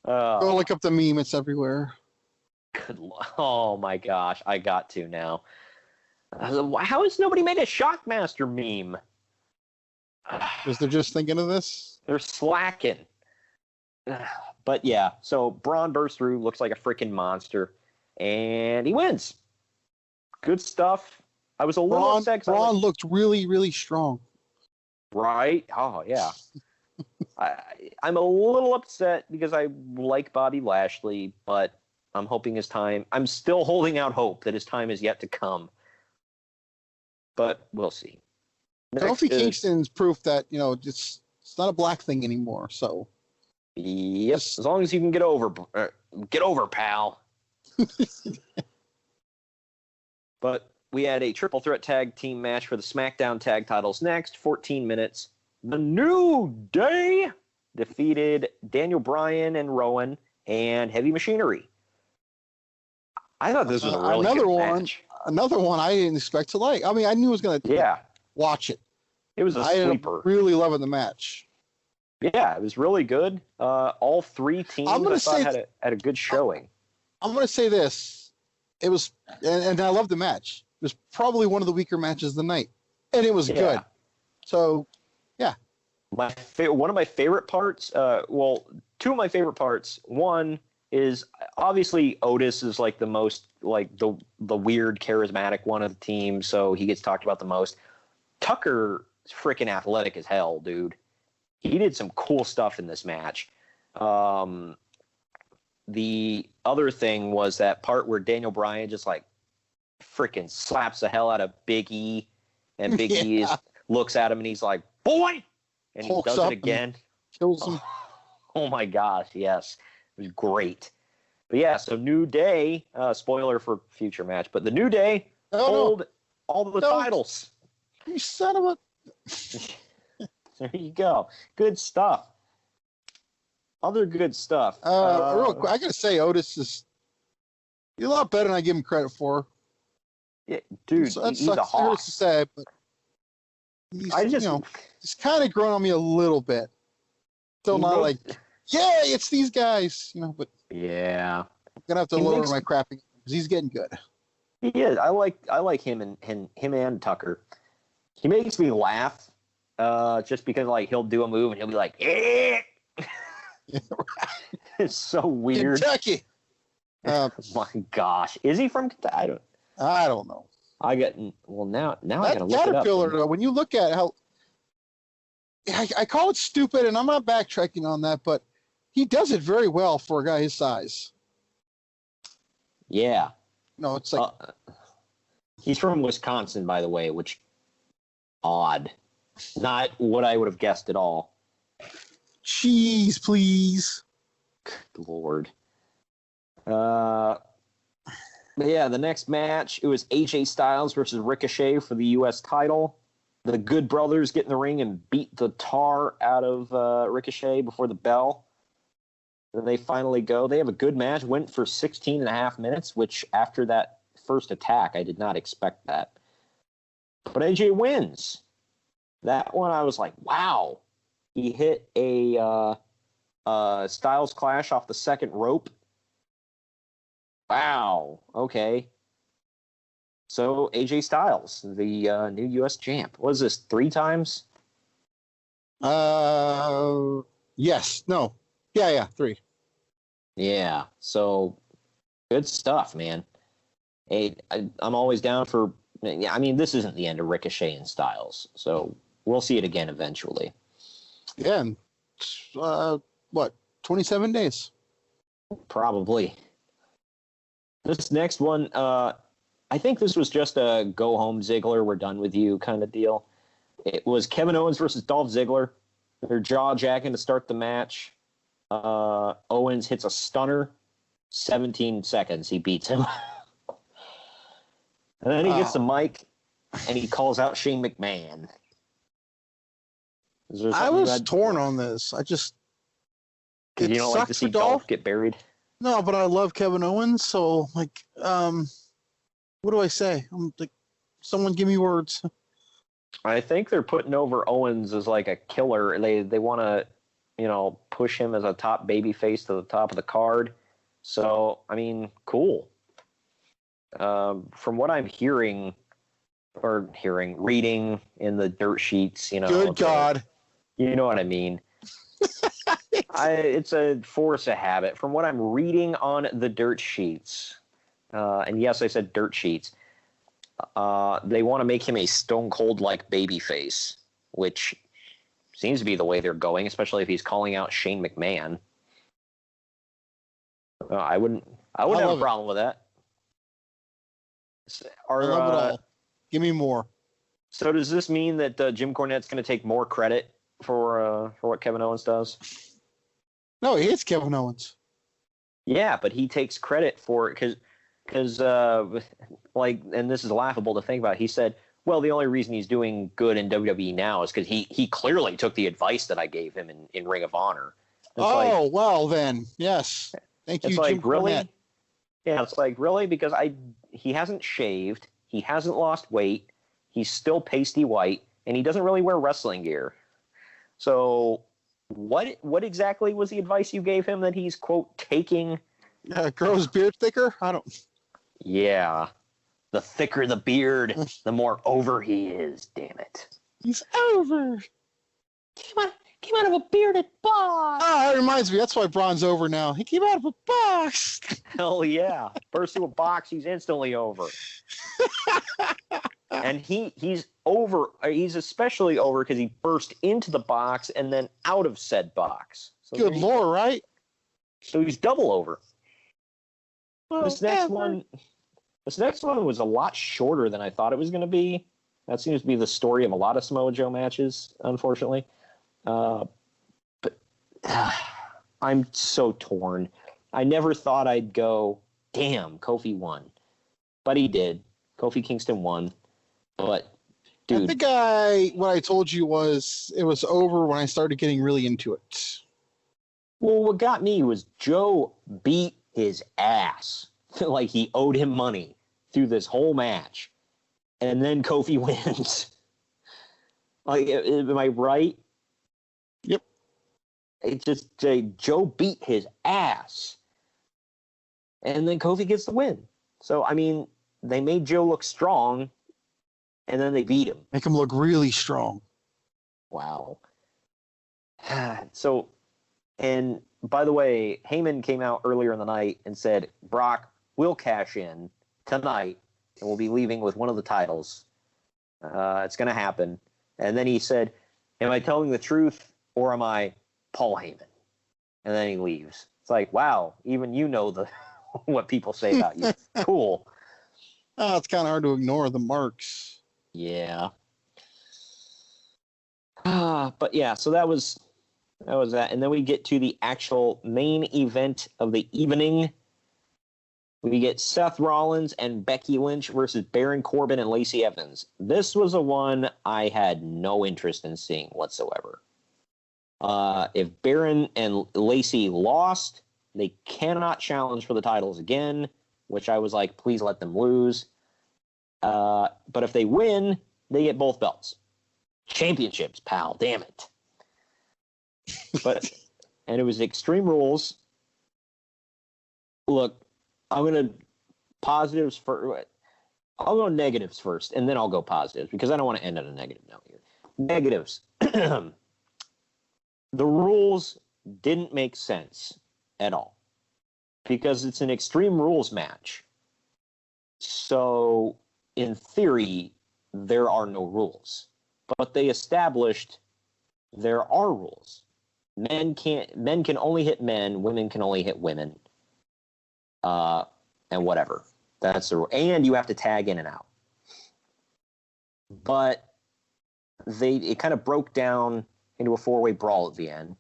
Go look up the meme. It's everywhere. Oh my gosh, I got to now. How has nobody made a Shockmaster meme? Because they're just thinking of this. They're slacking. But yeah, so Braun bursts through, looks like a freaking monster, and he wins. Good stuff. I was a little upset. Braun looked really, really strong. Right? Oh, yeah. I'm a little upset because I like Bobby Lashley, but I'm hoping I'm still holding out hope that his time is yet to come. But we'll see. Kofi Kingston's proof that, it's not a black thing anymore, so. Yes, as long as you can get over, pal. But we had a triple threat tag team match for the SmackDown tag titles next, 14 minutes. The New Day defeated Daniel Bryan and Rowan and Heavy Machinery. I thought this was a really good match. Another one I didn't expect to like. I mean, I knew I was going to watch it. It was a sleeper. I really loving the match. Yeah, it was really good. All three teams had a good showing. I'm going to say this. It was, and I love the match. It was probably one of the weaker matches of the night. And it was good. So, yeah. One of my favorite parts, two of my favorite parts. One is obviously Otis is like the most, like the weird, charismatic one of the team, so he gets talked about the most. Tucker's freaking athletic as hell, dude. He did some cool stuff in this match. The other thing was that part where Daniel Bryan just like freaking slaps the hell out of Big E, and Big E looks at him and he's like, "Boy!" And he does it again. Kills him. Oh my gosh, yes. It was great. But yeah, so New Day, spoiler for future match, but the New Day hold all the titles. You son of a... There you go. Good stuff. Other good stuff. Real quick, I gotta say, Otis is a lot better than I give him credit for. Yeah, dude, he's a hawk. To say, but he's kind of grown on me a little bit. Still not like, it's these guys, but yeah, I'm gonna have to lower my crapping because he's getting good. He is. I like him and Tucker. He makes me laugh. Just because like he'll do a move and he'll be like, "Eh." It's so weird. Kentucky. Oh my gosh, is he from Kentucky? I don't know. Now I gotta look Caterpillar, it up. though, when you look at how I call it stupid, and I'm not backtracking on that, but he does it very well for a guy his size. Yeah. No, it's like he's from Wisconsin, by the way, which odd. Not what I would have guessed at all. Cheese, please. Good Lord. But yeah, the next match, it was AJ Styles versus Ricochet for the U.S. title. The Good Brothers get in the ring and beat the tar out of Ricochet before the bell. Then they finally go. They have a good match. Went for 16 and a half minutes, which after that first attack, I did not expect that. But AJ wins. That one, I was like, wow. He hit a Styles Clash off the second rope. Wow. Okay. So, AJ Styles, the new U.S. champ. What is this, 3 times? Yes. No. Yeah, 3. Yeah. So, good stuff, man. Hey, I'm always down for... I mean, this isn't the end of Ricochet and Styles, so we'll see it again eventually. Yeah. 27 days? Probably. This next one, I think this was just a go home Ziggler, we're done with you kind of deal. It was Kevin Owens versus Dolph Ziggler. They're jaw-jacking to start the match. Owens hits a stunner. 17 seconds, he beats him. And then he gets the mic, and he calls out Shane McMahon. I was torn on this. You don't like to see Dolph get buried? No, but I love Kevin Owens, so What do I say? I'm like, someone give me words. I think they're putting over Owens as like a killer. They want to, push him as a top baby face to the top of the card. So, I mean, cool. From what I'm reading in the dirt sheets, Good God. You know what I mean. It's a force of habit. From what I'm reading on the dirt sheets, and yes, I said dirt sheets, they want to make him a stone cold like baby face, which seems to be the way they're going, especially if he's calling out Shane McMahon. I wouldn't have a problem with that. I love it all. Give me more. So does this mean that Jim Cornette's going to take more credit for what Kevin Owens does? No, he hates Kevin Owens. Yeah, but he takes credit for it because and this is laughable to think about. He said, well, the only reason he's doing good in WWE now is because he clearly took the advice that I gave him in Ring of Honor. Well then, yes. Thank you, it's like, Jim really? Cornette. Yeah, it's like, really? Because he hasn't shaved, he hasn't lost weight, he's still pasty white, and he doesn't really wear wrestling gear. So what exactly was the advice you gave him that he's, quote, taking? Grow his beard thicker? I don't... Yeah. The thicker the beard, the more over he is, damn it. He's over. Came out of a bearded box. Oh, that reminds me. That's why Braun's over now. He came out of a box. Hell yeah. Burst through a box, he's instantly over. And he's over. He's especially over because he burst into the box and then out of said box. So good lord, right? So he's double over. Well, This next one was a lot shorter than I thought it was going to be. That seems to be the story of a lot of Samoa Joe matches, unfortunately. But I'm so torn. I never thought I'd go, damn, Kofi won. But he did. Kofi Kingston won. But, dude. I think what I told you was it was over when I started getting really into it. Well, what got me was Joe beat his ass. Like he owed him money through this whole match. And then Kofi wins. Like, am I right? Yep. It's just Joe beat his ass. And then Kofi gets the win. So, I mean, they made Joe look strong, and then they beat him. Make him look really strong. Wow. So, and by the way, Heyman came out earlier in the night and said, Brock will cash in tonight, and we'll be leaving with one of the titles. It's going to happen. And then he said, am I telling the truth, or am I Paul Heyman? And then he leaves. It's like, wow, even you know what people say about you. Cool. Oh, it's kind of hard to ignore the marks. Yeah. But yeah, so that was that. And then we get to the actual main event of the evening. We get Seth Rollins and Becky Lynch versus Baron Corbin and Lacey Evans. This was a one I had no interest in seeing whatsoever. If Baron and Lacey lost, they cannot challenge for the titles again, which I was like, please let them lose. But if they win, they get both belts. Championships, pal, damn it. And it was Extreme Rules. Look, I'm going to positives first. I'll go negatives first, and then I'll go positives, because I don't want to end on a negative note here. Negatives. The rules didn't make sense at all, because it's an Extreme Rules match. So, in theory, there are no rules. But they established there are rules. Men can only hit men, women can only hit women. And whatever. That's the rule. And you have to tag in and out. But it kind of broke down into a four-way brawl at the end.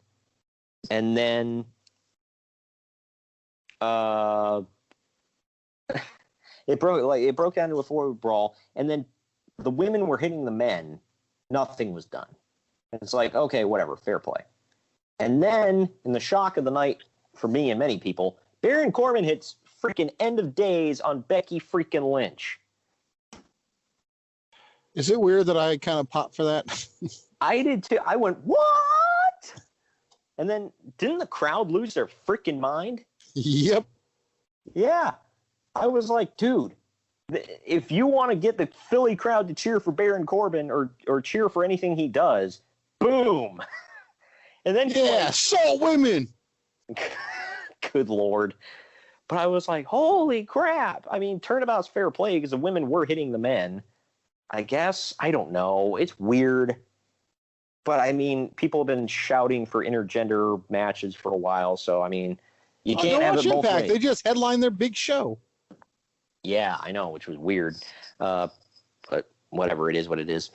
And then it broke down to a four-way brawl, and then the women were hitting the men. Nothing was done. And it's like, okay, whatever, fair play. And then, in the shock of the night for me and many people, Baron Corbin hits freaking End of Days on Becky freaking Lynch. Is it weird that I kind of popped for that? I did too. I went, what? And then didn't the crowd lose their freaking mind? Yep. Yeah. I was like, dude, if you want to get the Philly crowd to cheer for Baron Corbin or cheer for anything he does, boom. And then yeah, salt women. Good Lord. But I was like, holy crap. I mean, turnabout's fair play because the women were hitting the men. I guess. I don't know. It's weird. But, I mean, people have been shouting for intergender matches for a while. So, I mean, you can't have it both ways. They just headlined their big show. Yeah, I know, which was weird. But whatever, it is what it is.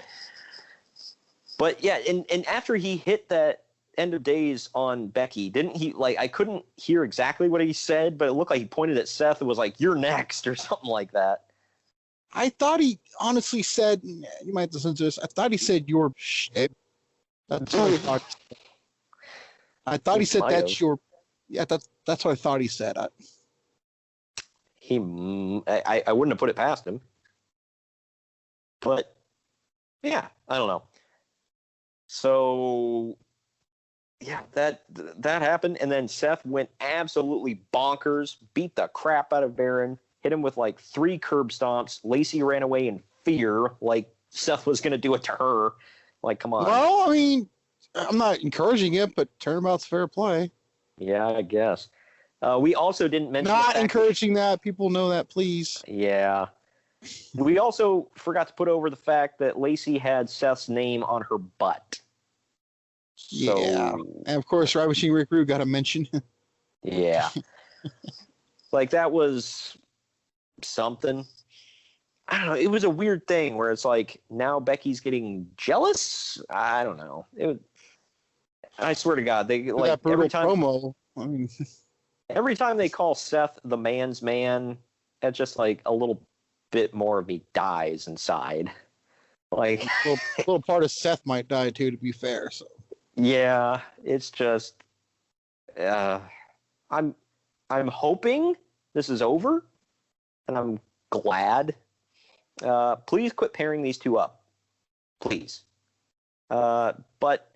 But, yeah, and after he hit that end of days on Becky, didn't he, like, I couldn't hear exactly what he said, but it looked like he pointed at Seth and was like, you're next, or something like that. I thought he honestly said, you might listen to this, I thought he said, you're shit. That's what I thought. I thought he said that's your, yeah, that's what I thought he said. I wouldn't have put it past him. But, yeah, I don't know. So, yeah, that happened, and then Seth went absolutely bonkers, beat the crap out of Baron, hit him with like 3 curb stomps. Lacey ran away in fear, like Seth was going to do it to her. Like, come on. Well, I mean, I'm not encouraging it, but turnabout's fair play. Yeah, I guess. We also didn't mention... Not encouraging that. People know that, please. Yeah. We also forgot to put over the fact that Lacey had Seth's name on her butt. Yeah. And, of course, Right Machine Rick Rude got a mention. Yeah. Like, that was something. I don't know. It was a weird thing where it's like, now Becky's getting jealous? I don't know. I swear to God, they like that brutal every time promo. I mean, every time they call Seth the man's man, it's just like a little bit more of me dies inside. Like a little part of Seth might die too, to be fair. So yeah, it's just I'm hoping this is over, and I'm glad. Please quit pairing these two up, please. But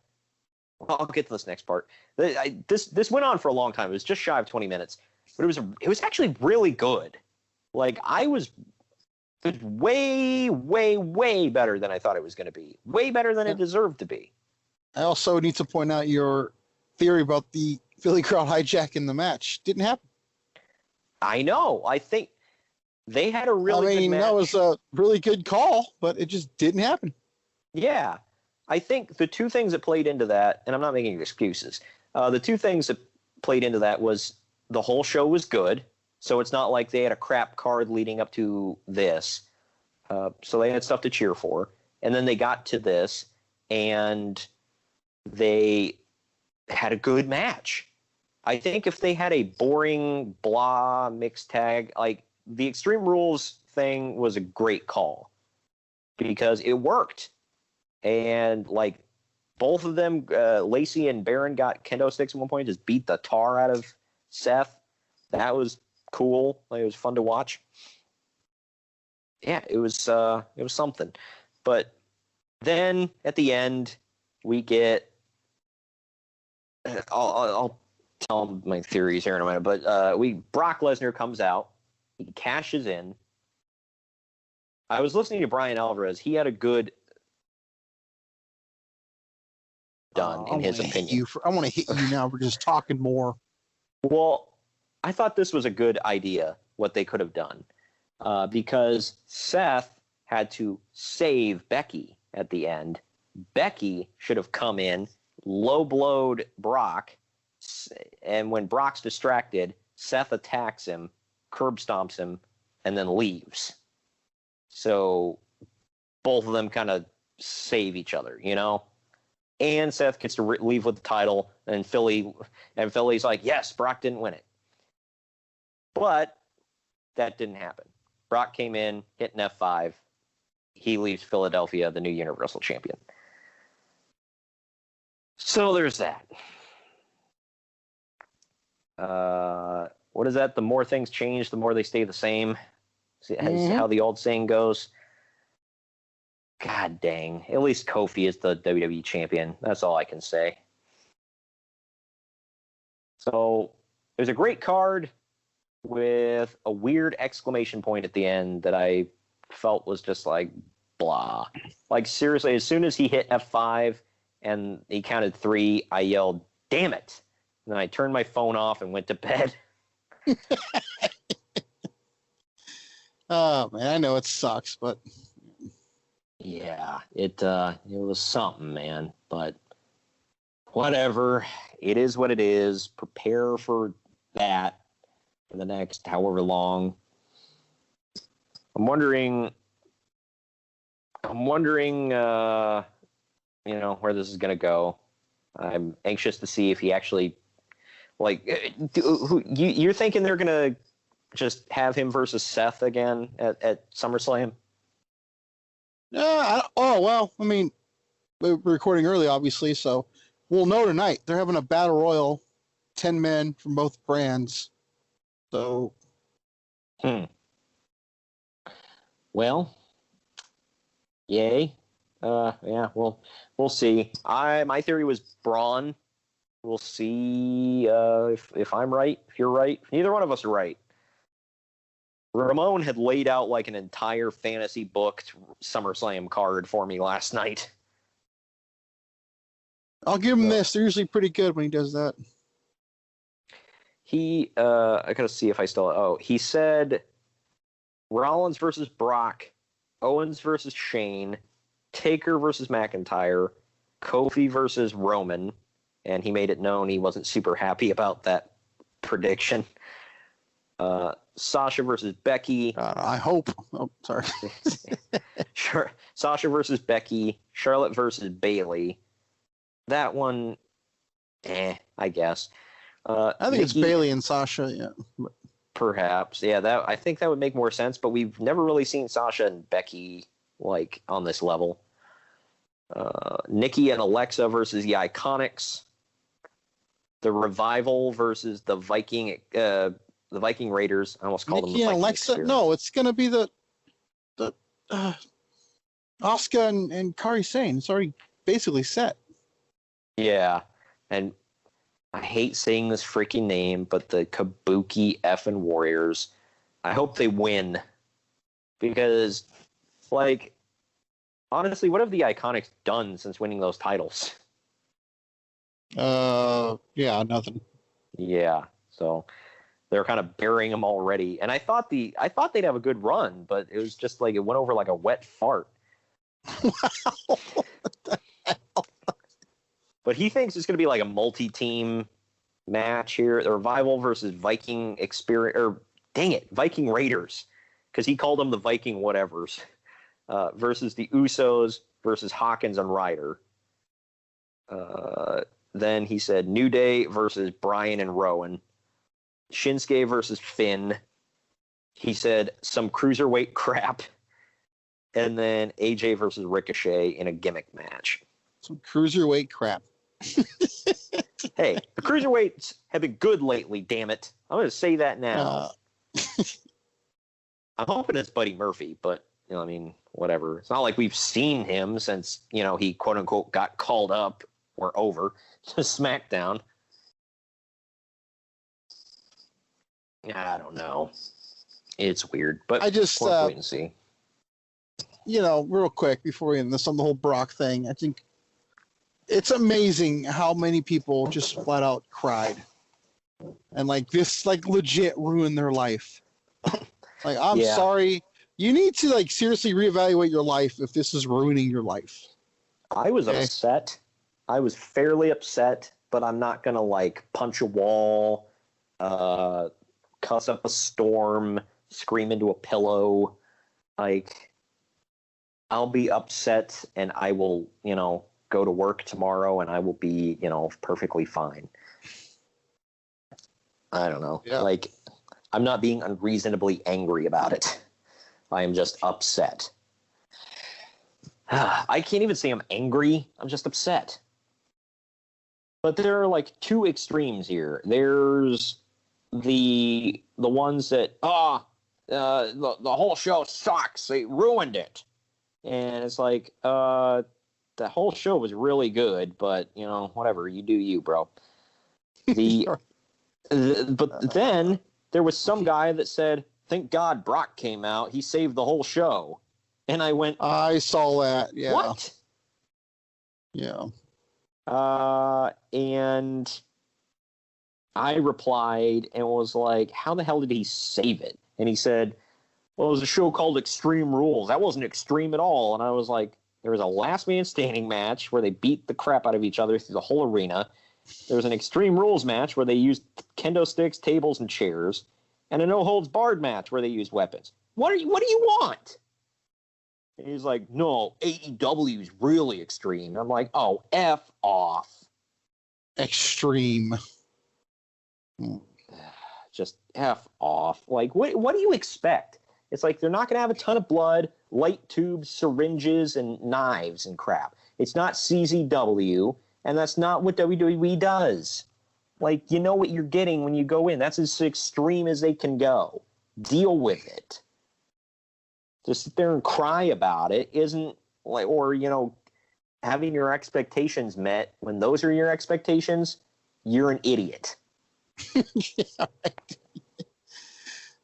I'll get to this next part. This went on for a long time. It was just shy of 20 minutes, but it was actually really good. Like it was way, way, way better than I thought it was going to be. Way better than it deserved to be. I also need to point out your theory about the Philly crowd hijacking the match. Didn't happen. I know. I think they had a really good match. That was a really good call, but it just didn't happen. Yeah. I think the two things that played into that, and I'm not making excuses, the two things that played into that was the whole show was good, so it's not like they had a crap card leading up to this. So they had stuff to cheer for. And then they got to this, and they had a good match. I think if they had a boring, blah, mixed tag, like the Extreme Rules thing was a great call because it worked. And like both of them, Lacey and Baron got kendo sticks at one point, just beat the tar out of Seth. That was cool. Like, it was fun to watch. Yeah, it was something. But then at the end, we get. I'll tell my theories here in a minute, but Brock Lesnar comes out, he cashes in. I was listening to Brian Alvarez. He had a good done in his opinion. I want to hit you now. We're just talking more. Well, I thought this was a good idea, what they could have done, because Seth had to save Becky at the end. Becky should have come in, low-blowed Brock, and when Brock's distracted, Seth attacks him, curb stomps him, and then leaves. So both of them kind of save each other, you know? And Seth gets to leave with the title, and Philly's like, yes, Brock didn't win it. But that didn't happen. Brock came in, hit an F5. He leaves Philadelphia the new Universal Champion. So there's that. What is that? The more things change, the more they stay the same. How the old saying goes. God dang. At least Kofi is the WWE champion. That's all I can say. So it was a great card with a weird exclamation point at the end that I felt was just like, blah. Like, seriously, as soon as he hit F5 and he counted 3, I yelled, damn it. And then I turned my phone off and went to bed. Oh, man, I know it sucks, but... Yeah, it was something, man. But whatever. It is what it is. Prepare for that for the next however long. I'm wondering, where this is going to go. I'm anxious to see if he actually, you're thinking they're going to just have him versus Seth again at SummerSlam? Well, I mean, we're recording early, obviously, so we'll know tonight. They're having a battle royal, 10 men from both brands. So, Well, yay. Yeah, we'll see. My theory was Braun. We'll see if I'm right, if you're right. Neither one of us are right. Ramon had laid out like an entire fantasy booked SummerSlam card for me last night. I'll give him this. They're usually pretty good when he does that. I gotta see if I still... he said Rollins versus Brock, Owens versus Shane, Taker versus McIntyre, Kofi versus Roman, and he made it known he wasn't super happy about that prediction. Sasha versus Becky. I hope. Oh, sorry. Sure. Sasha versus Becky. Charlotte versus Bayley. That one, I guess. I think it's Bayley and Sasha. Yeah. Perhaps. Yeah. I think that would make more sense. But we've never really seen Sasha and Becky like on this level. Nikki and Alexa versus the Iconics. The Revival versus the Viking. The Viking Raiders. I almost called them the Nikki and Viking Alexa. Experience. No, it's going to be the Asuka and Kairi Sane. It's already basically set. Yeah, and I hate saying this freaking name, but the Kabuki effing Warriors. I hope they win because, honestly, what have the Iconics done since winning those titles? Yeah, nothing. Yeah, so they're kind of burying them already. And I thought they'd have a good run, but it was just like it went over like a wet fart. Wow. What the hell? But he thinks it's going to be like a multi-team match here. The Revival versus Viking Experience, or dang it, Viking Raiders, because he called them the Viking whatevers, versus the Usos versus Hawkins and Ryder. Then he said New Day versus Bryan and Rowan. Shinsuke versus Finn. He said some cruiserweight crap. And then AJ versus Ricochet in a gimmick match. Some cruiserweight crap. Hey, the cruiserweights have been good lately, damn it. I'm going to say that now. I'm hoping it's Buddy Murphy, but, whatever. It's not like we've seen him since, he quote-unquote got called up or over to SmackDown. I don't know. It's weird, but I just we'll wait and see. Real quick before we end this on the whole Brock thing, I think it's amazing how many people just flat out cried and this legit ruined their life. I'm sorry. You need to seriously reevaluate your life if this is ruining your life. I was upset. I was fairly upset, but I'm not gonna punch a wall, cuss up a storm, scream into a pillow. I'll be upset and I will, go to work tomorrow and I will be, perfectly fine. I don't know. Yeah. I'm not being unreasonably angry about it. I am just upset. I can't even say I'm angry. I'm just upset. But there are two extremes here. There's the ones that the whole show sucks. They ruined it. And it's like, the whole show was really good, but, you know, whatever. You do you, bro. But then there was some guy that said, thank God Brock came out. He saved the whole show. And I went, I saw that. Yeah. What? Yeah. And I replied and was like, how the hell did he save it? And he said, well, it was a show called Extreme Rules. That wasn't extreme at all. And I was like, there was a last man standing match where they beat the crap out of each other through the whole arena. There was an Extreme Rules match where they used kendo sticks, tables, and chairs. And a no holds barred match where they used weapons. What do you want? And he's like, no, AEW is really extreme. I'm like, oh, F off. Extreme. Just F off. Like, what do you expect? It's like they're not going to have a ton of blood, light tubes, syringes, and knives and crap. It's not CZW, and that's not what WWE does. Like, you know what you're getting when you go in. That's as extreme as they can go. Deal with it. Just sit there and cry about it isn't like, or, you know, having your expectations met when those are your expectations, you're an idiot. Yeah, right.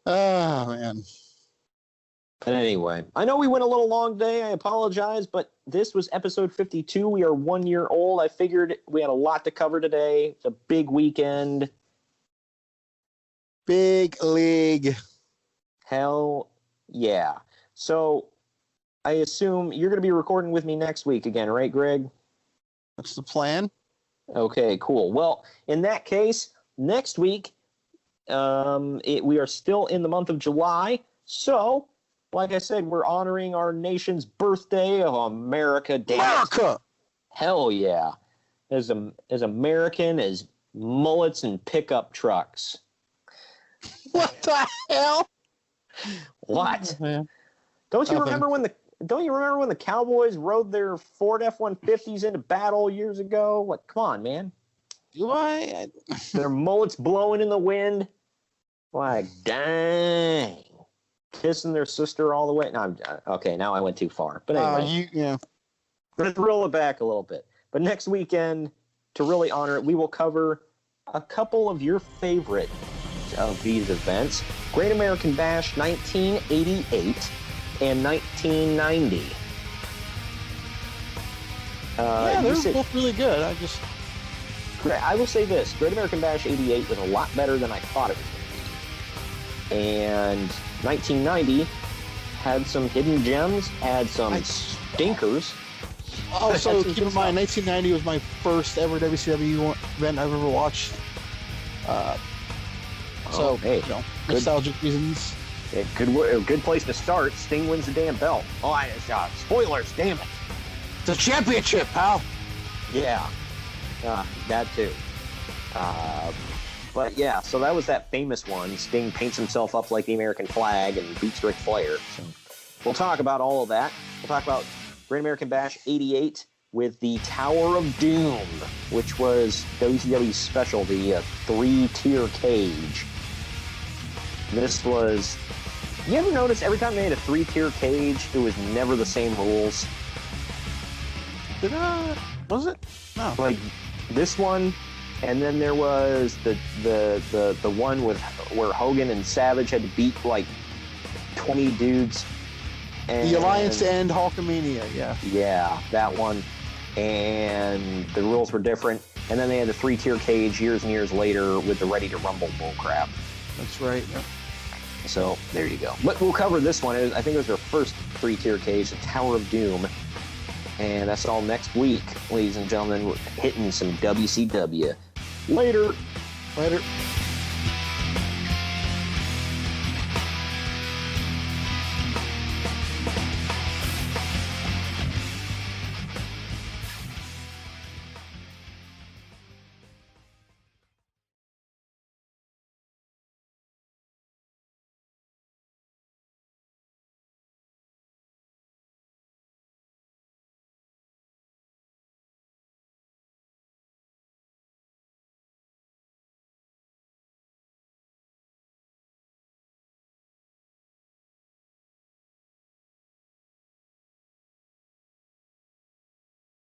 Oh, man. But anyway, I know we went a little long today. I apologize, but this was episode 52. We are 1 year old. I figured we had a lot to cover today. It's a big weekend. Big league. Hell yeah. So I assume you're going to be recording with me next week again, right, Greg? That's the plan. Okay, cool. Well, in that case, next week, we are still in the month of July. So, like I said, we're honoring our nation's birthday of America Day. America! Hell yeah. As American as mullets and pickup trucks. What the hell? What? Yeah. Don't you remember when the Cowboys rode their Ford F-150s into battle years ago? What? Come on, man. Do I? Their mullets blowing in the wind. Like, dang. Kissing their sister all the way. No, okay, now I went too far. But anyway. Let's roll it back a little bit. But next weekend, to really honor it, we will cover a couple of your favorite of these events. Great American Bash 1988 and 1990. Yeah, they're both really good. I will say this. Great American Bash 88 was a lot better than I thought it was going to be. And 1990 had some hidden gems, had some stinkers. Also, keep in mind, 1990 was my first ever WCW event I've ever watched. Hey, you know, nostalgic reasons. Yeah, good place to start. Sting wins the damn belt. Oh, spoilers, damn it. It's a championship, pal. Yeah, that too. But yeah, so that was that famous one. Sting paints himself up like the American flag and beats Ric Flair. So we'll talk about all of that. We'll talk about Great American Bash 88 with the Tower of Doom, which was WCW's special, the 3-tier cage. This was... You ever notice every time they had a 3-tier cage, it was never the same rules? Was it? No. Like this one, and then there was the one with where Hogan and Savage had to beat like 20 dudes. And, the Alliance to end Hulkamania, yeah. Yeah, that one. And the rules were different. And then they had the 3-tier cage years and years later with the Ready to Rumble bullcrap. That's right. Yeah. So there you go. But we'll cover this one. I think it was their first 3-tier cage, the Tower of Doom. And that's all next week, ladies and gentlemen. We're hitting some WCW. Later. Later.